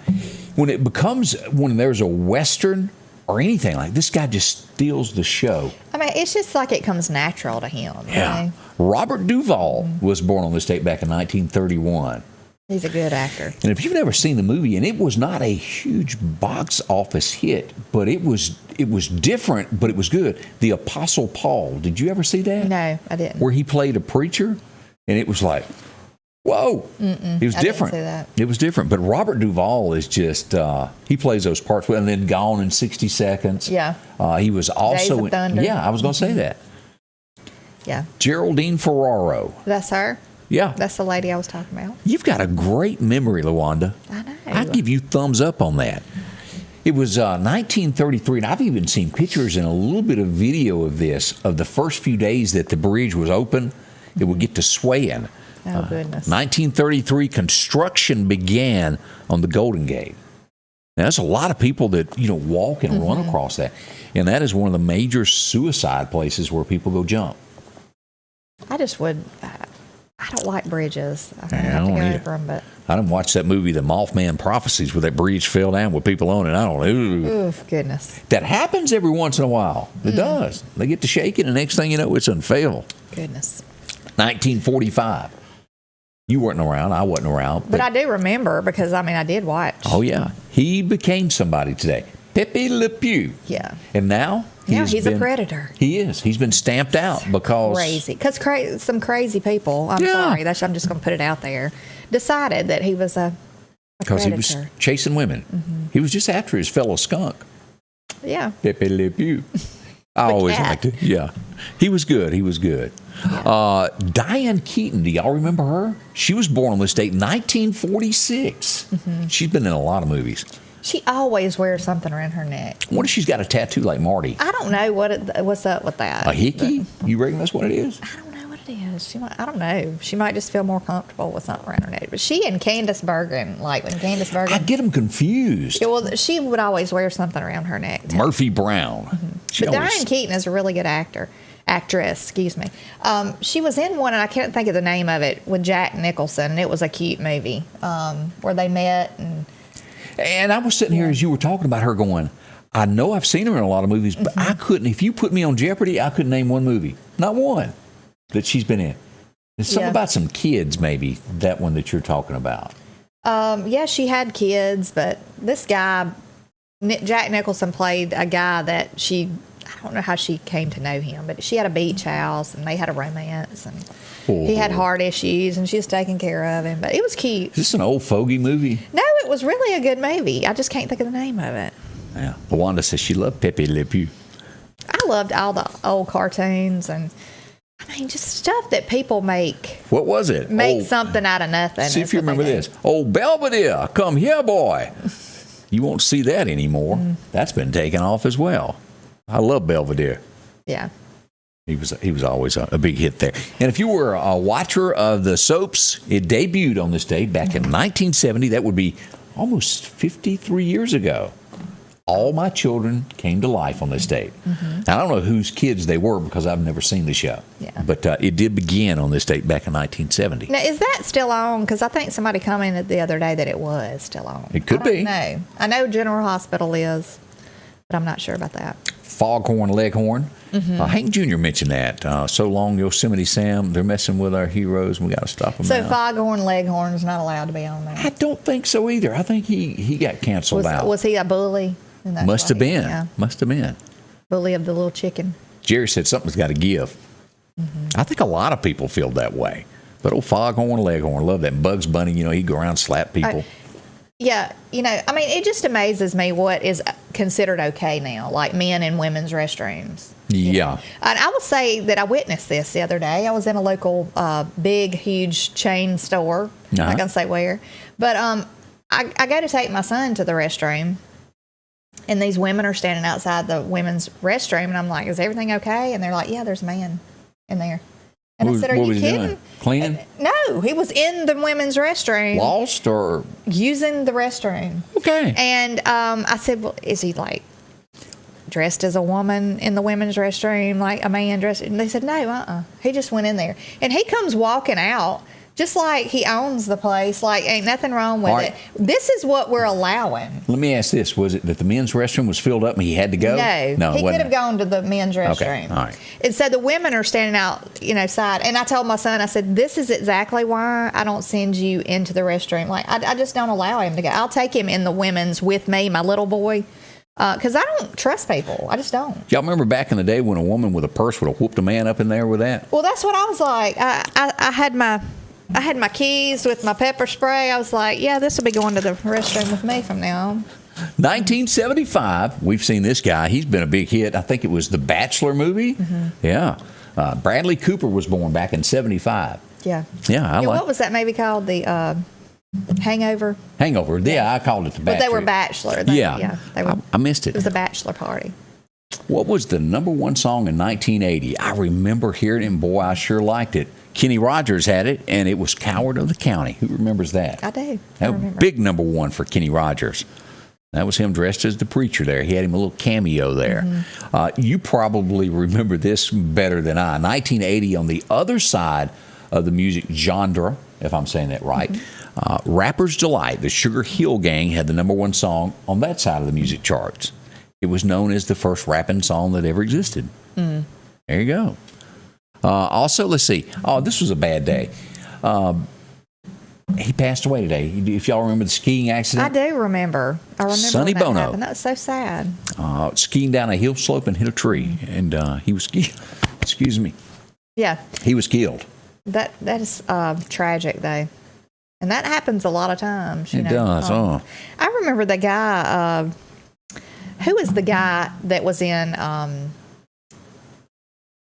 When there's a Western or anything like this guy just steals the show. I mean, it's just like it comes natural to him. Yeah. You know? Robert Duvall was born on this date back in 1931. He's a good actor. And if you've never seen the movie, and it was not a huge box office hit, but it was different, but it was good. The Apostle Paul. Did you ever see that? No, I didn't. Where he played a preacher, and it was like, whoa. It was different. Didn't see that. It was different. But Robert Duvall is just, he plays those parts well. And then Gone in 60 Seconds. Yeah. He was also Days of Thunder. Yeah, I was going to say that. Yeah. Geraldine Ferraro. That's her? Yeah. That's the lady I was talking about. You've got a great memory, LaWanda. I know. I'd give you thumbs up on that. It was 1933, and I've even seen pictures and a little bit of video of this, of the first few days that the bridge was open. It would get to swaying. Oh, goodness. 1933, construction began on the Golden Gate. Now, there's a lot of people that, walk and run across that. And that is one of the major suicide places where people go jump. I just would... I don't like bridges. I don't over them, I didn't watch that movie, The Mothman Prophecies, where that bridge fell down with people on it. I don't know. Oof, goodness. That happens every once in a while. It does. They get to shaking, and the next thing you know, it's unfail. Goodness. 1945. You weren't around. I wasn't around. But I do remember because, I did watch. Oh, yeah. He became somebody today. Pepe Le Pew. Yeah. And now... he's a predator. He is. He's been stamped out because... Crazy. Because some crazy people, I'm sorry, I'm just going to put it out there, decided that he was a because predator. He was chasing women. He was just after his fellow skunk. Yeah. Pepe Le Pew. I always liked it. Yeah. He was good. Yeah. Diane Keaton, do y'all remember her? She was born on this date, 1946. She's been in a lot of movies. She always wears something around her neck. What if she's got a tattoo like Marty? I don't know what's up with that. A hickey? You reckon that's what it is? I don't know what it is. I don't know. She might just feel more comfortable with something around her neck. But she and Candace Bergen, when Candace Bergen... I get them confused. Yeah, well, she would always wear something around her neck. Too. Murphy Brown. But Diane Keaton is a really good actress, excuse me. She was in one, and I can't think of the name of it, with Jack Nicholson. It was a cute movie where they met and I was sitting here as you were talking about her going, I know I've seen her in a lot of movies, but I couldn't, if you put me on Jeopardy, I couldn't name one movie. Not one that she's been in. There's something about some kids, maybe, that one that you're talking about. Yeah, she had kids, but this guy, Jack Nicholson, played a guy that I don't know how she came to know him, but she had a beach house, and they had a romance, and he had heart issues, and she was taking care of him, but it was cute. Is this an old fogey movie? No, it was really a good movie. I just can't think of the name of it. Yeah. Wanda says she loved Pepe Le Pew. I loved all the old cartoons, and just stuff that people make. What was it? Make something out of nothing. See if you remember this. Old Belvedere, come here, boy. You won't see that anymore. That's been taken off as well. I love Belvedere. Yeah. He was always a big hit there. And if you were a watcher of the soaps, it debuted on this day back in 1970. That would be almost 53 years ago. All My Children came to life on this date. Now, I don't know whose kids they were because I've never seen the show. Yeah. But it did begin on this date back in 1970. Now, is that still on? Because I think somebody commented the other day that it was still on. It could be. I know General Hospital is, but I'm not sure about that. Foghorn Leghorn. Hank Jr. mentioned that. So long, Yosemite Sam. They're messing with our heroes, and we got to stop them. So now. Foghorn Leghorn's not allowed to be on there. I don't think so either. I think he got canceled out. Was he a bully? Must have been. Yeah. Must have been. Bully of the little chicken. Jerry said something's got to give. I think a lot of people feel that way. But old Foghorn Leghorn, love that. Bugs Bunny, he'd go around and slap people. Yeah, it just amazes me what is considered okay now, like men and women's restrooms. Yeah. And I will say that I witnessed this the other day. I was in a local big, huge chain store. I'm not going to say where. But I go to take my son to the restroom, and these women are standing outside the women's restroom, and I'm like, is everything okay? And they're like, yeah, there's a man in there. And I said, are you kidding? Cleaning? No, he was in the women's restroom. Lost or? Using the restroom. Okay. And I said, well, is he like dressed as a woman in the women's restroom, like a man dressed? And they said, no, he just went in there. And he comes walking out just like he owns the place, like ain't nothing wrong with it. This is what we're allowing. Let me ask this. Was it that the men's restroom was filled up and he had to go? No, he could have gone to the men's restroom. Okay, all right. And so the women are standing out, side. And I told my son, I said, this is exactly why I don't send you into the restroom. Like, I just don't allow him to go. I'll take him in the women's with me, my little boy. Because I don't trust people. I just don't. Y'all remember back in the day when a woman with a purse would have whooped a man up in there with that? Well, that's what I was like. I had my keys with my pepper spray. I was like, yeah, this will be going to the restroom with me from now on. 1975, we've seen this guy. He's been a big hit. I think it was the Bachelor movie. Yeah. Bradley Cooper was born back in 75. Yeah. Yeah, what was that movie called? The Hangover? Hangover. Yeah, I called it the Bachelor. But they were Bachelor. I missed it. It was a bachelor party. What was the number one song in 1980? I remember hearing it, and boy, I sure liked it. Kenny Rogers had it, and it was Coward of the County. Who remembers that? I do. That was big number one for Kenny Rogers. That was him dressed as the preacher there. He had him a little cameo there. You probably remember this better than I. 1980, on the other side of the music genre, if I'm saying that right, Rapper's Delight, the Sugar Hill Gang, had the number one song on that side of the music charts. It was known as the first rapping song that ever existed. There you go. Also, let's see. Oh, this was a bad day. He passed away today. If y'all remember the skiing accident. I do remember. I remember Sonny when that Bono. happened. That was so sad. Skiing down a hill slope and hit a tree. And he was excuse me. Yeah. He was killed. That is tragic, though. And that happens a lot of times. It does. I remember the guy. Who was the guy that was in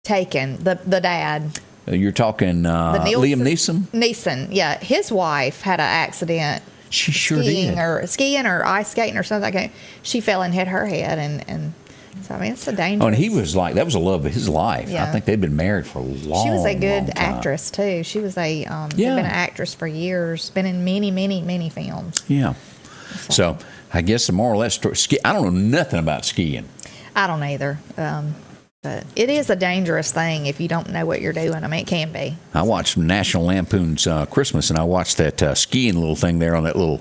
Taken? The dad. You're talking Liam Neeson? Neeson, yeah. His wife had an accident. She sure did. Skiing or ice skating or something like that. She fell and hit her head. And so, I mean, it's a dangerous. Oh, and he was like, that was the love of his life. Yeah. I think they'd been married for a long time. She was a good actress, too. She was been an actress for years. Been in many, many, many films. Yeah. So I guess the more or less, I don't know nothing about skiing. I don't either. But it is a dangerous thing if you don't know what you're doing. I mean, it can be. I watched National Lampoon's Christmas, and I watched that skiing little thing there on that little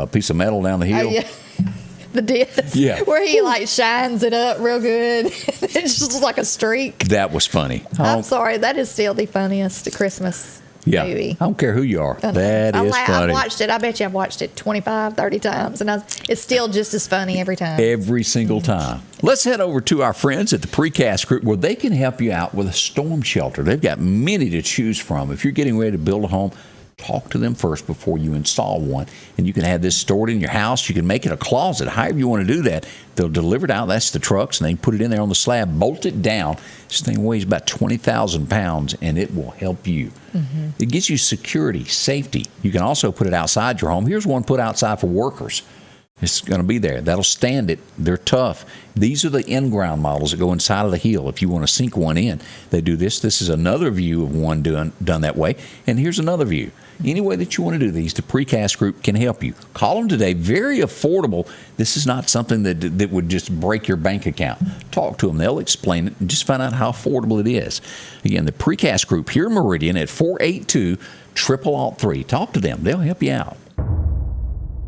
piece of metal down the hill. Yeah. The disc. Yeah. Where he like shines it up real good. It's just like a streak. That was funny. I'm sorry. That is still the funniest Christmas movie. I don't care who you are. That is funny. I watched it. I bet you I've watched it 25, 30 times. And it's still just as funny every time. Every single time. Let's head over to our friends at the Precast Group where they can help you out with a storm shelter. They've got many to choose from. If you're getting ready to build a home, talk to them first before you install one. And you can have this stored in your house. You can make it a closet. However you want to do that, they'll deliver it out. That's the trucks. And they can put it in there on the slab, bolt it down. This thing weighs about 20,000 pounds, and it will help you. It gives you security, safety. You can also put it outside your home. Here's one put outside for workers. It's going to be there. That'll stand it. They're tough. These are the in-ground models that go inside of the hill. If you want to sink one in, they do this. This is another view of one done that way. And here's another view. Any way that you want to do these, the Precast Group can help you. Call them today. Very affordable. This is not something that would just break your bank account. Talk to them. They'll explain it and just find out how affordable it is. Again, the Precast Group here in Meridian at 482-0003. Talk to them. They'll help you out.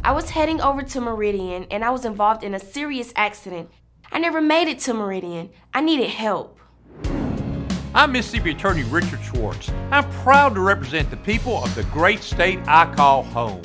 I was heading over to Meridian and I was involved in a serious accident. I never made it to Meridian. I needed help. I'm Mississippi Attorney Richard Schwartz. I'm proud to represent the people of the great state I call home.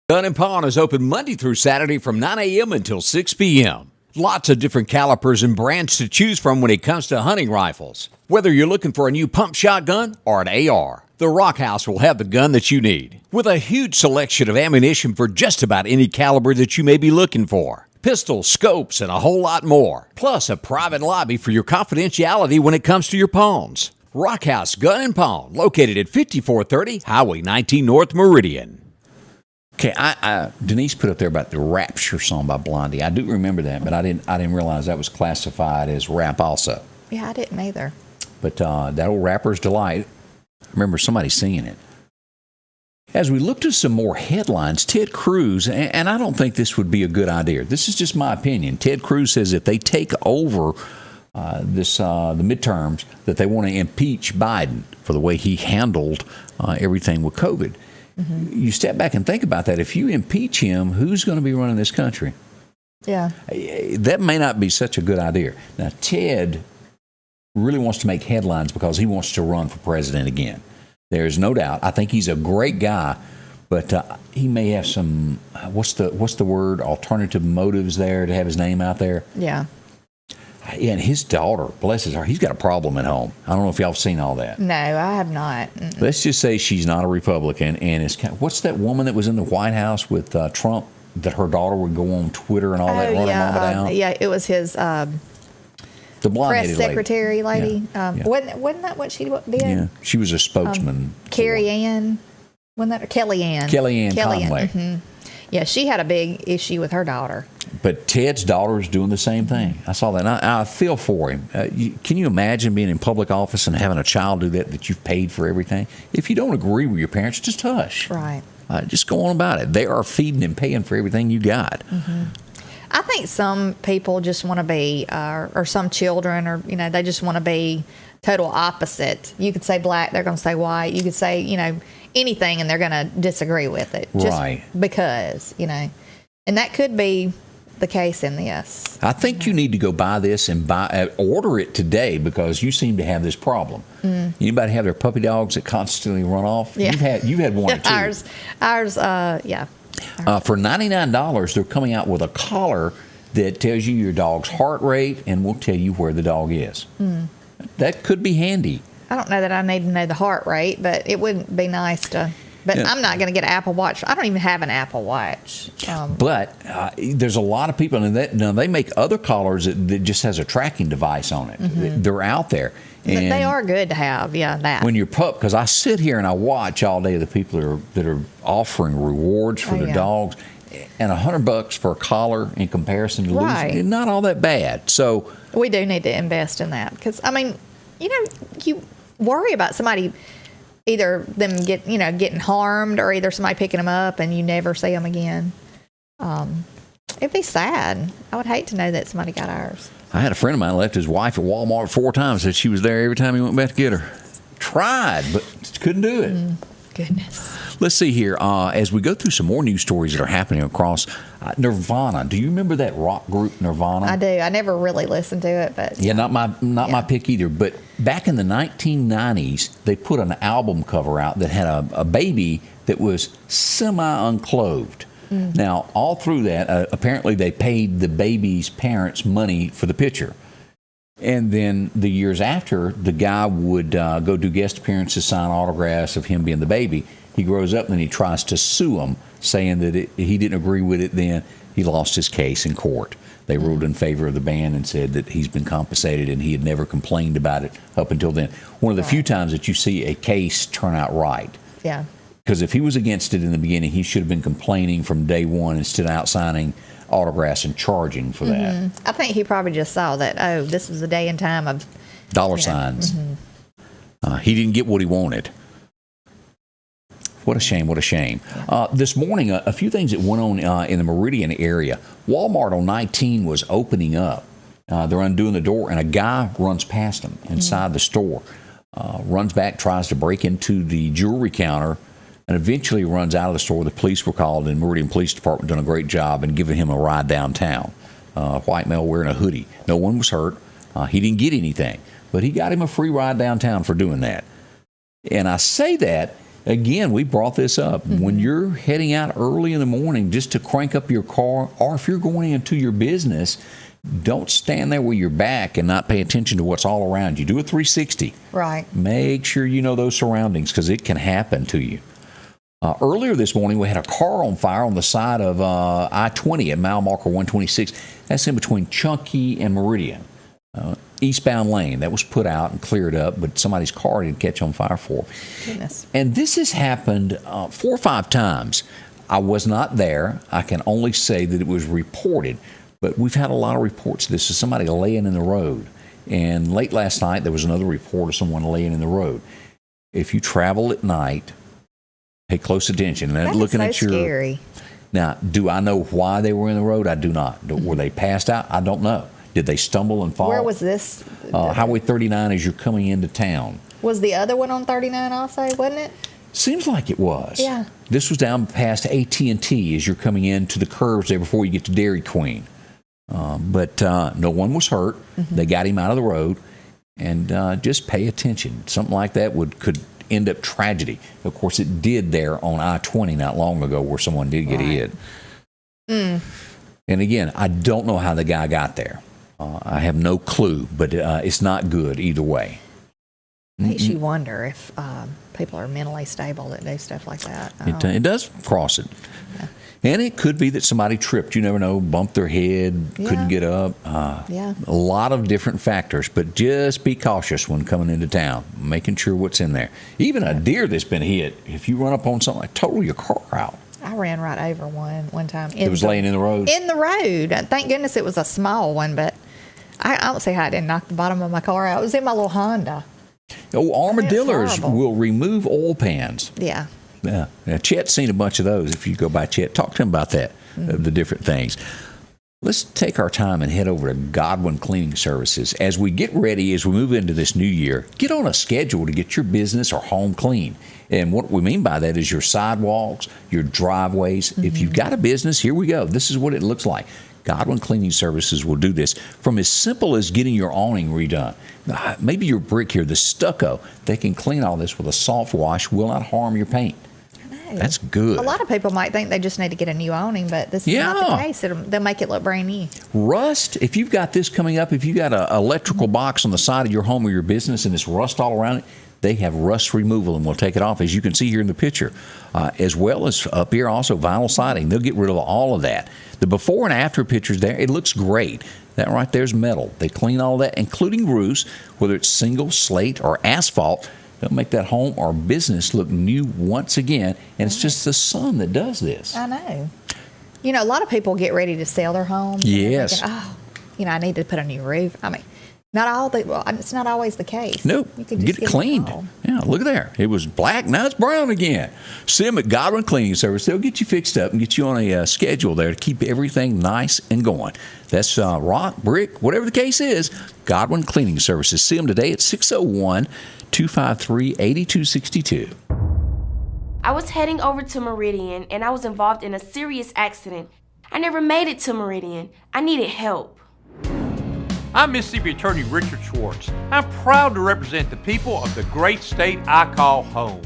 Gun and Pawn is open Monday through Saturday from 9 a.m. until 6 p.m. Lots of different calibers and brands to choose from when it comes to hunting rifles. Whether you're looking for a new pump shotgun or an AR, the Rock House will have the gun that you need. With a huge selection of ammunition for just about any caliber that you may be looking for. Pistols, scopes, and a whole lot more. Plus a private lobby for your confidentiality when it comes to your pawns. Rock House Gun and Pawn, located at 5430 Highway 19 North Meridian. Okay, Denise put up there about the Rapture song by Blondie. I do remember that, but I didn't realize that was classified as rap also. Yeah, I didn't either. But that old Rapper's Delight, I remember somebody singing it. As we look to some more headlines, Ted Cruz, and I don't think this would be a good idea. This is just my opinion. Ted Cruz says if they take over the midterms, that they want to impeach Biden for the way he handled everything with COVID. Mm-hmm. You step back and think about that. If you impeach him, who's going to be running this country? Yeah. That may not be such a good idea. Now, Ted really wants to make headlines because he wants to run for president again. There's no doubt. I think he's a great guy, but he may have some, what's the word, alternative motives there to have his name out there. Yeah. And his daughter, bless his heart, he's got a problem at home. I don't know if y'all have seen all that. No, I have not. Mm-mm. Let's just say she's not a Republican, and it's what's that woman that was in the White House with Trump that her daughter would go on Twitter and all that, run her mama down? Yeah, it was his the blonde-headed press secretary lady. Yeah. Wasn't that what she did? Yeah, she was a spokesman. Carrie Ann, wasn't that Kellyanne? Kellyanne Conway. Mm-hmm. Yeah, she had a big issue with her daughter. But Ted's daughter is doing the same thing. I saw that. And I feel for him. Can you imagine being in public office and having a child do that you've paid for everything? If you don't agree with your parents, just hush. Right. Just go on about it. They are feeding and paying for everything you got. Mm-hmm. I think some people just want to be, or some children, or, they just want to be total opposite. You could say black, they're going to say white. You could say, anything, and they're going to disagree with it. Just right. Because, and that could be the case in this. I think you need to go buy this and order it today because you seem to have this problem. Anybody have their puppy dogs that constantly run off? Yeah. You've had one or two. Ours, yeah. For $99, they're coming out with a collar that tells you your dog's heart rate and will tell you where the dog is. That could be handy. I don't know that I need to know the heart rate, but it wouldn't be nice to. But yeah. I'm not going to get an Apple Watch. I don't even have an Apple Watch. But there's a lot of people, and they make other collars that just has a tracking device on it. Mm-hmm. They're out there. And they are good to have, that. When you're pup, because I sit here and I watch all day the people that are offering rewards for their dogs, and $100 for a collar in comparison to losing, not all that bad. So we do need to invest in that because you worry about somebody. Either them getting harmed or either somebody picking them up and you never see them again. It'd be sad. I would hate to know that somebody got ours. I had a friend of mine left his wife at Walmart 4 times. Said she was there every time he went back to get her. Tried, but couldn't do it. Goodness. Let's see here. As we go through some more news stories that are happening across Nirvana. Do you remember that rock group Nirvana? I do. I never really listened to it, but not my pick either. But back in the 1990s, they put an album cover out that had a baby that was semi-unclothed. Now, all through that, apparently they paid the baby's parents money for the picture. And then the years after, the guy would go do guest appearances, sign autographs of him being the baby. He grows up and then he tries to sue him, saying that he didn't agree with it then. He lost his case in court. They ruled in favor of the band and said that he's been compensated and he had never complained about it up until then. One of the few times that you see a case turn out right. Yeah. Because if he was against it in the beginning, he should have been complaining from day one instead of out signing autographs and charging for that. I think he probably just saw that, this is the day and time of dollar signs. He didn't get what he wanted. What a shame, what a shame. Yeah. This morning, a few things that went on in the Meridian area. Walmart on 19 was opening up. They're undoing the door, and a guy runs past them inside the store. Runs back, tries to break into the jewelry counter, and eventually runs out of the store. The police were called, and Meridian Police Department done a great job in giving him a ride downtown. White male wearing a hoodie. No one was hurt. He didn't get anything, but he got him a free ride downtown for doing that. And I say that, again, we brought this up. When you're heading out early in the morning just to crank up your car, or if you're going into your business, don't stand there with your back and not pay attention to what's all around you. Do a 360. Right. Make sure you know those surroundings, because it can happen to you. Earlier this morning, we had a car on fire on the side of I-20 at mile marker 126. That's in between Chunky and Meridian. Eastbound lane. That was put out and cleared up, but somebody's car didn't catch on fire for. Goodness. And this has happened 4 or 5 times. I was not there. I can only say that it was reported. But we've had a lot of reports of this. Is somebody laying in the road. And late last night, there was another report of someone laying in the road. If you travel at night, pay close attention. That looking is so at your, scary. Now, do I know why they were in the road? I do not. Were they passed out? I don't know. Did they stumble and fall? Where was this? Highway 39 as you're coming into town. Was the other one on 39 also, wasn't it? Seems like it was. Yeah. This was down past AT&T as you're coming into the curves there before you get to Dairy Queen. But no one was hurt. They got him out of the road. And just pay attention. Something like that could end up tragedy. Of course, it did there on I-20 not long ago, where someone did get hit. And again, I don't know how the guy got there. I have no clue, but it's not good either way. Makes you wonder if people are mentally stable that do stuff like that. It does cross it. Yeah. And it could be that somebody tripped. You never know, bumped their head, couldn't get up. Yeah. A lot of different factors, but just be cautious when coming into town, making sure what's in there. Even a deer that's been hit, if you run up on something, like total your car out. I ran right over one time. It was laying in the road? In the road. Thank goodness it was a small one, but I don't see how it didn't knock the bottom of my car out. It was in my little Honda. Oh, armadillos will remove oil pans. Yeah. Yeah. Now, Chet's seen a bunch of those. If you go by Chet, talk to him about that, the different things. Let's take our time and head over to Godwin Cleaning Services. As we get ready, as we move into this new year, get on a schedule to get your business or home clean. And what we mean by that is your sidewalks, your driveways. If you've got a business, here we go. This is what it looks like. Godwin Cleaning Services will do this from as simple as getting your awning redone. Maybe your brick here, the stucco, they can clean all this with a soft wash, will not harm your paint. That's good. A lot of people might think they just need to get a new awning, but this is not the case. They'll make it look brand new. Rust, if you've got this coming up, if you've got an electrical box on the side of your home or your business and it's rust all around it, they have rust removal and will take it off, as you can see here in the picture. As well as up here also vinyl siding. They'll get rid of all of that. The before and after pictures there, it looks great. That right there's metal. They clean all that, including roofs, whether it's single, slate, or asphalt. They'll make that home or business look new once again, and it's just the sun that does this. I know. You know, a lot of people get ready to sell their homes. Yes. Thinking, I need to put a new roof. I mean, it's not always the case. Nope. You can just get it cleaned. Yeah, look at there. It was black, now it's brown again. See them at Godwin Cleaning Service. They'll get you fixed up and get you on a schedule there to keep everything nice and going. That's rock, brick, whatever the case is, Godwin Cleaning Services. See them today at 601-253-8262. I was heading over to Meridian and I was involved in a serious accident. I never made it to Meridian. I needed help. I'm Mississippi Attorney Richard Schwartz. I'm proud to represent the people of the great state I call home.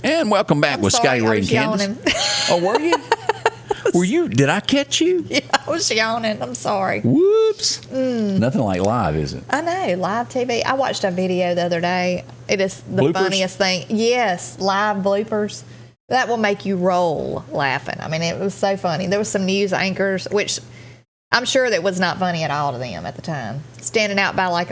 And welcome back with Scotty Ray and Candace. Oh, were you? Were you? Did I catch you? Yeah, I was yawning. I'm sorry. Whoops. Nothing like live, is it? I know, live TV. I watched a video the other day. It is the Bloopers? funniest thing. Yes, live bloopers. That will make you roll laughing. I mean, it was so funny. There was some news anchors, which I'm sure that was not funny at all to them at the time. Standing out by like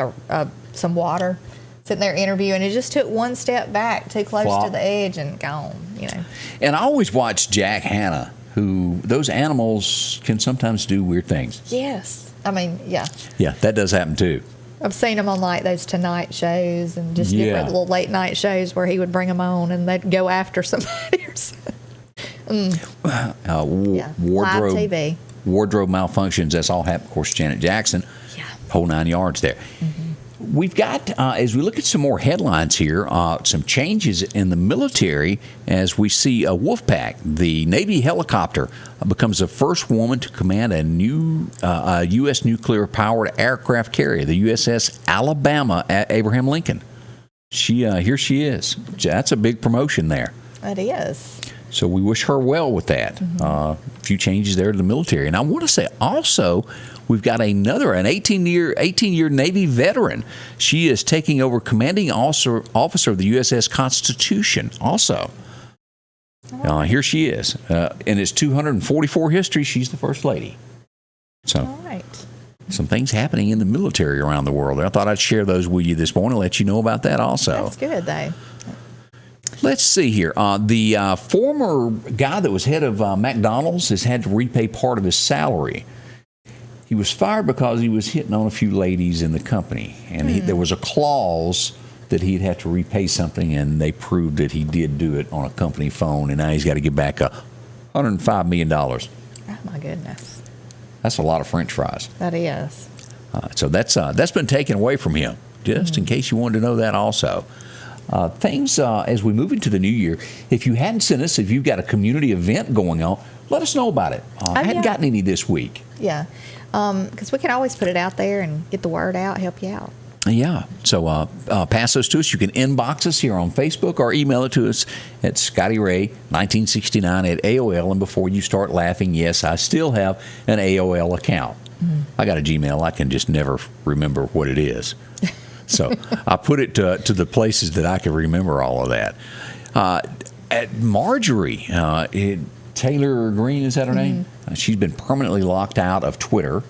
some water, sitting there interviewing. It just took one step back, too close to the edge, and gone. You know. And I always watch Jack Hanna, who those animals can sometimes do weird things. Yes, I mean, yeah. Yeah, that does happen too. I've seen him on like those Tonight shows and just different little late night shows where he would bring them on and they'd go after somebody or something. Wardrobe Live TV. Wardrobe malfunctions, that's all happened. Of course, Janet Jackson, whole 9 yards there. We've got, as we look at some more headlines here, some changes in the military as we see a Wolfpack. The Navy helicopter becomes the first woman to command a new U.S. nuclear-powered aircraft carrier, the USS Alabama at Abraham Lincoln. Here she is. That's a big promotion there. It is. So we wish her well with that. A few changes there to the military. And I want to say also, we've got an 18-year Navy veteran. She is taking over commanding officer of the USS Constitution also. Here she is. In its 244 history, she's the First Lady. So, all right. Some things happening in the military around the world. I thought I'd share those with you this morning, let you know about that also. That's good, though. Let's see here. The former guy that was head of McDonald's has had to repay part of his salary. He was fired because he was hitting on a few ladies in the company. And there was a clause that he'd have to repay something, and they proved that he did do it on a company phone, and now he's got to give back $105 million. Oh, my goodness. That's a lot of French fries. That is. So that's been taken away from him, just in case you wanted to know that also. Things, as we move into the new year, if you hadn't sent us, if you've got a community event going on, let us know about it. I hadn't gotten any this week. Yeah, because we can always put it out there and get the word out, help you out. Yeah, so pass those to us. You can inbox us here on Facebook or email it to us at ScottyRay1969 at AOL. And before you start laughing, yes, I still have an AOL account. I got a Gmail. I can just never remember what it is. So I put it to the places that I can remember all of that. At Marjorie, Taylor Greene, is that her name? She's been permanently locked out of Twitter.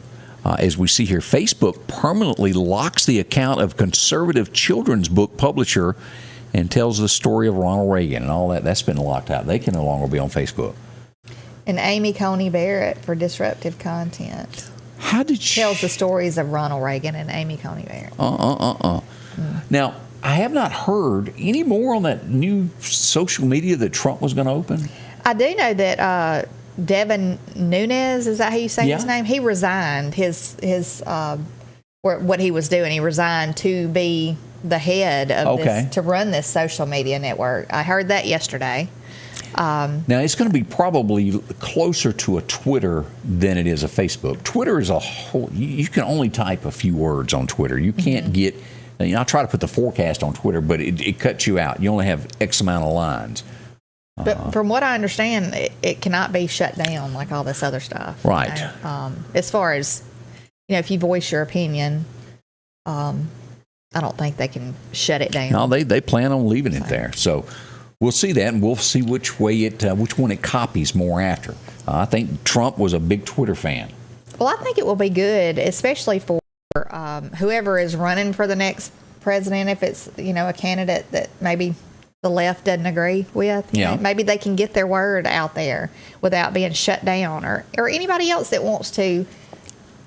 As we see here, Facebook permanently locks the account of conservative children's book publisher and tells the story of Ronald Reagan and all that. That's been locked out. They can no longer be on Facebook. And Amy Coney Barrett for disruptive content. How did she... Tells the stories of Ronald Reagan and Amy Coney Barrett. Now, I have not heard any more on that new social media that Trump was going to open. I do know that Devin Nunes, is that how you say his name? He resigned what he was doing. He resigned to be the head of this, to run this social media network. I heard that yesterday. Now, it's going to be probably closer to a Twitter than it is a Facebook. Twitter is a whole... You can only type a few words on Twitter. You can't get... I try to put the forecast on Twitter, but it cuts you out. You only have X amount of lines. But from what I understand, it cannot be shut down like all this other stuff. Right. You know? As far as, if you voice your opinion, I don't think they can shut it down. No, they plan on leaving it there. So we'll see that, and we'll see which one it copies more after. I think Trump was a big Twitter fan. Well, I think it will be good, especially for whoever is running for the next president. If it's a candidate that maybe the left doesn't agree with, you know, maybe they can get their word out there without being shut down, or anybody else that wants to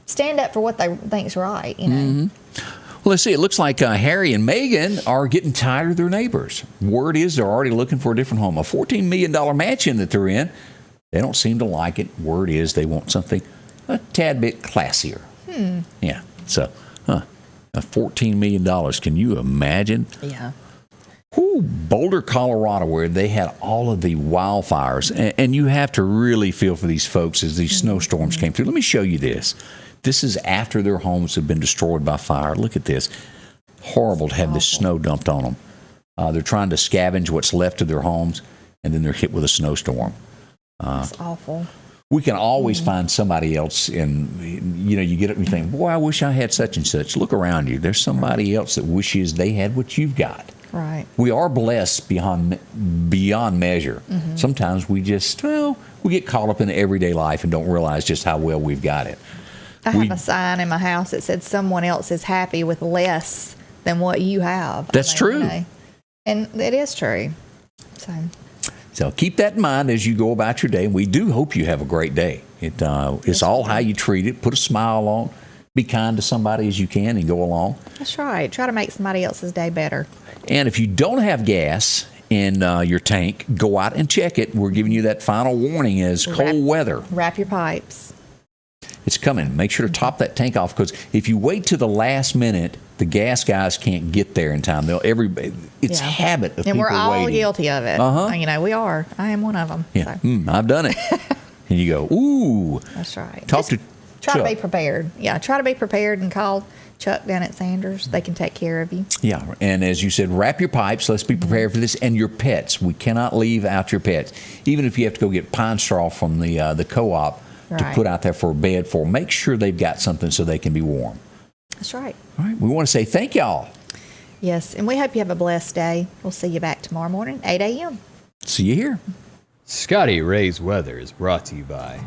stand up for what they think's right. Well, let's see. It looks like Harry and Meghan are getting tired of their neighbors. Word is they're already looking for a different home. A $14 million mansion that they're in, they don't seem to like it. Word is they want something a tad bit classier. Yeah. So, $14 million. Can you imagine? Yeah. Boulder, Colorado, where they had all of the wildfires. And you have to really feel for these folks as these snowstorms came through. Let me show you this. This is after their homes have been destroyed by fire. Look at this. Horrible to have this snow dumped on them. They're trying to scavenge what's left of their homes, and then they're hit with a snowstorm. That's awful. We can always find somebody else, and you get up and you think, boy, I wish I had such and such. Look around you. There's somebody else that wishes they had what you've got. Right. We are blessed beyond measure. Sometimes we just, we get caught up in everyday life and don't realize just how well we've got it. I have a sign in my house that said someone else is happy with less than what you have. That's true. And it is true. So keep that in mind as you go about your day. We do hope you have a great day. It's all how you treat it. Put a smile on. Be kind to somebody as you can and go along. That's right. Try to make somebody else's day better. And if you don't have gas in your tank, go out and check it. We're giving you that final warning as cold weather. Wrap your pipes. It's coming. Make sure to top that tank off, because if you wait to the last minute the gas guys can't get there in time. It's habit of and people we're all waiting. guilty of it. We are. I am one of them. Yeah, So. I've done it. And you go, ooh. That's right. Try to be prepared. Yeah, try to be prepared and call Chuck down at Sanders. They can take care of you. Yeah, and as you said, wrap your pipes. Let's be prepared for this. And your pets. We cannot leave out your pets. Even if you have to go get pine straw from the co-op to put out there for a bed for, make sure they've got something so they can be warm. That's right. All right, we want to say thank y'all. Yes, and we hope you have a blessed day. We'll see you back tomorrow morning, 8 a.m. See you here. Scotty Ray's Weather is brought to you by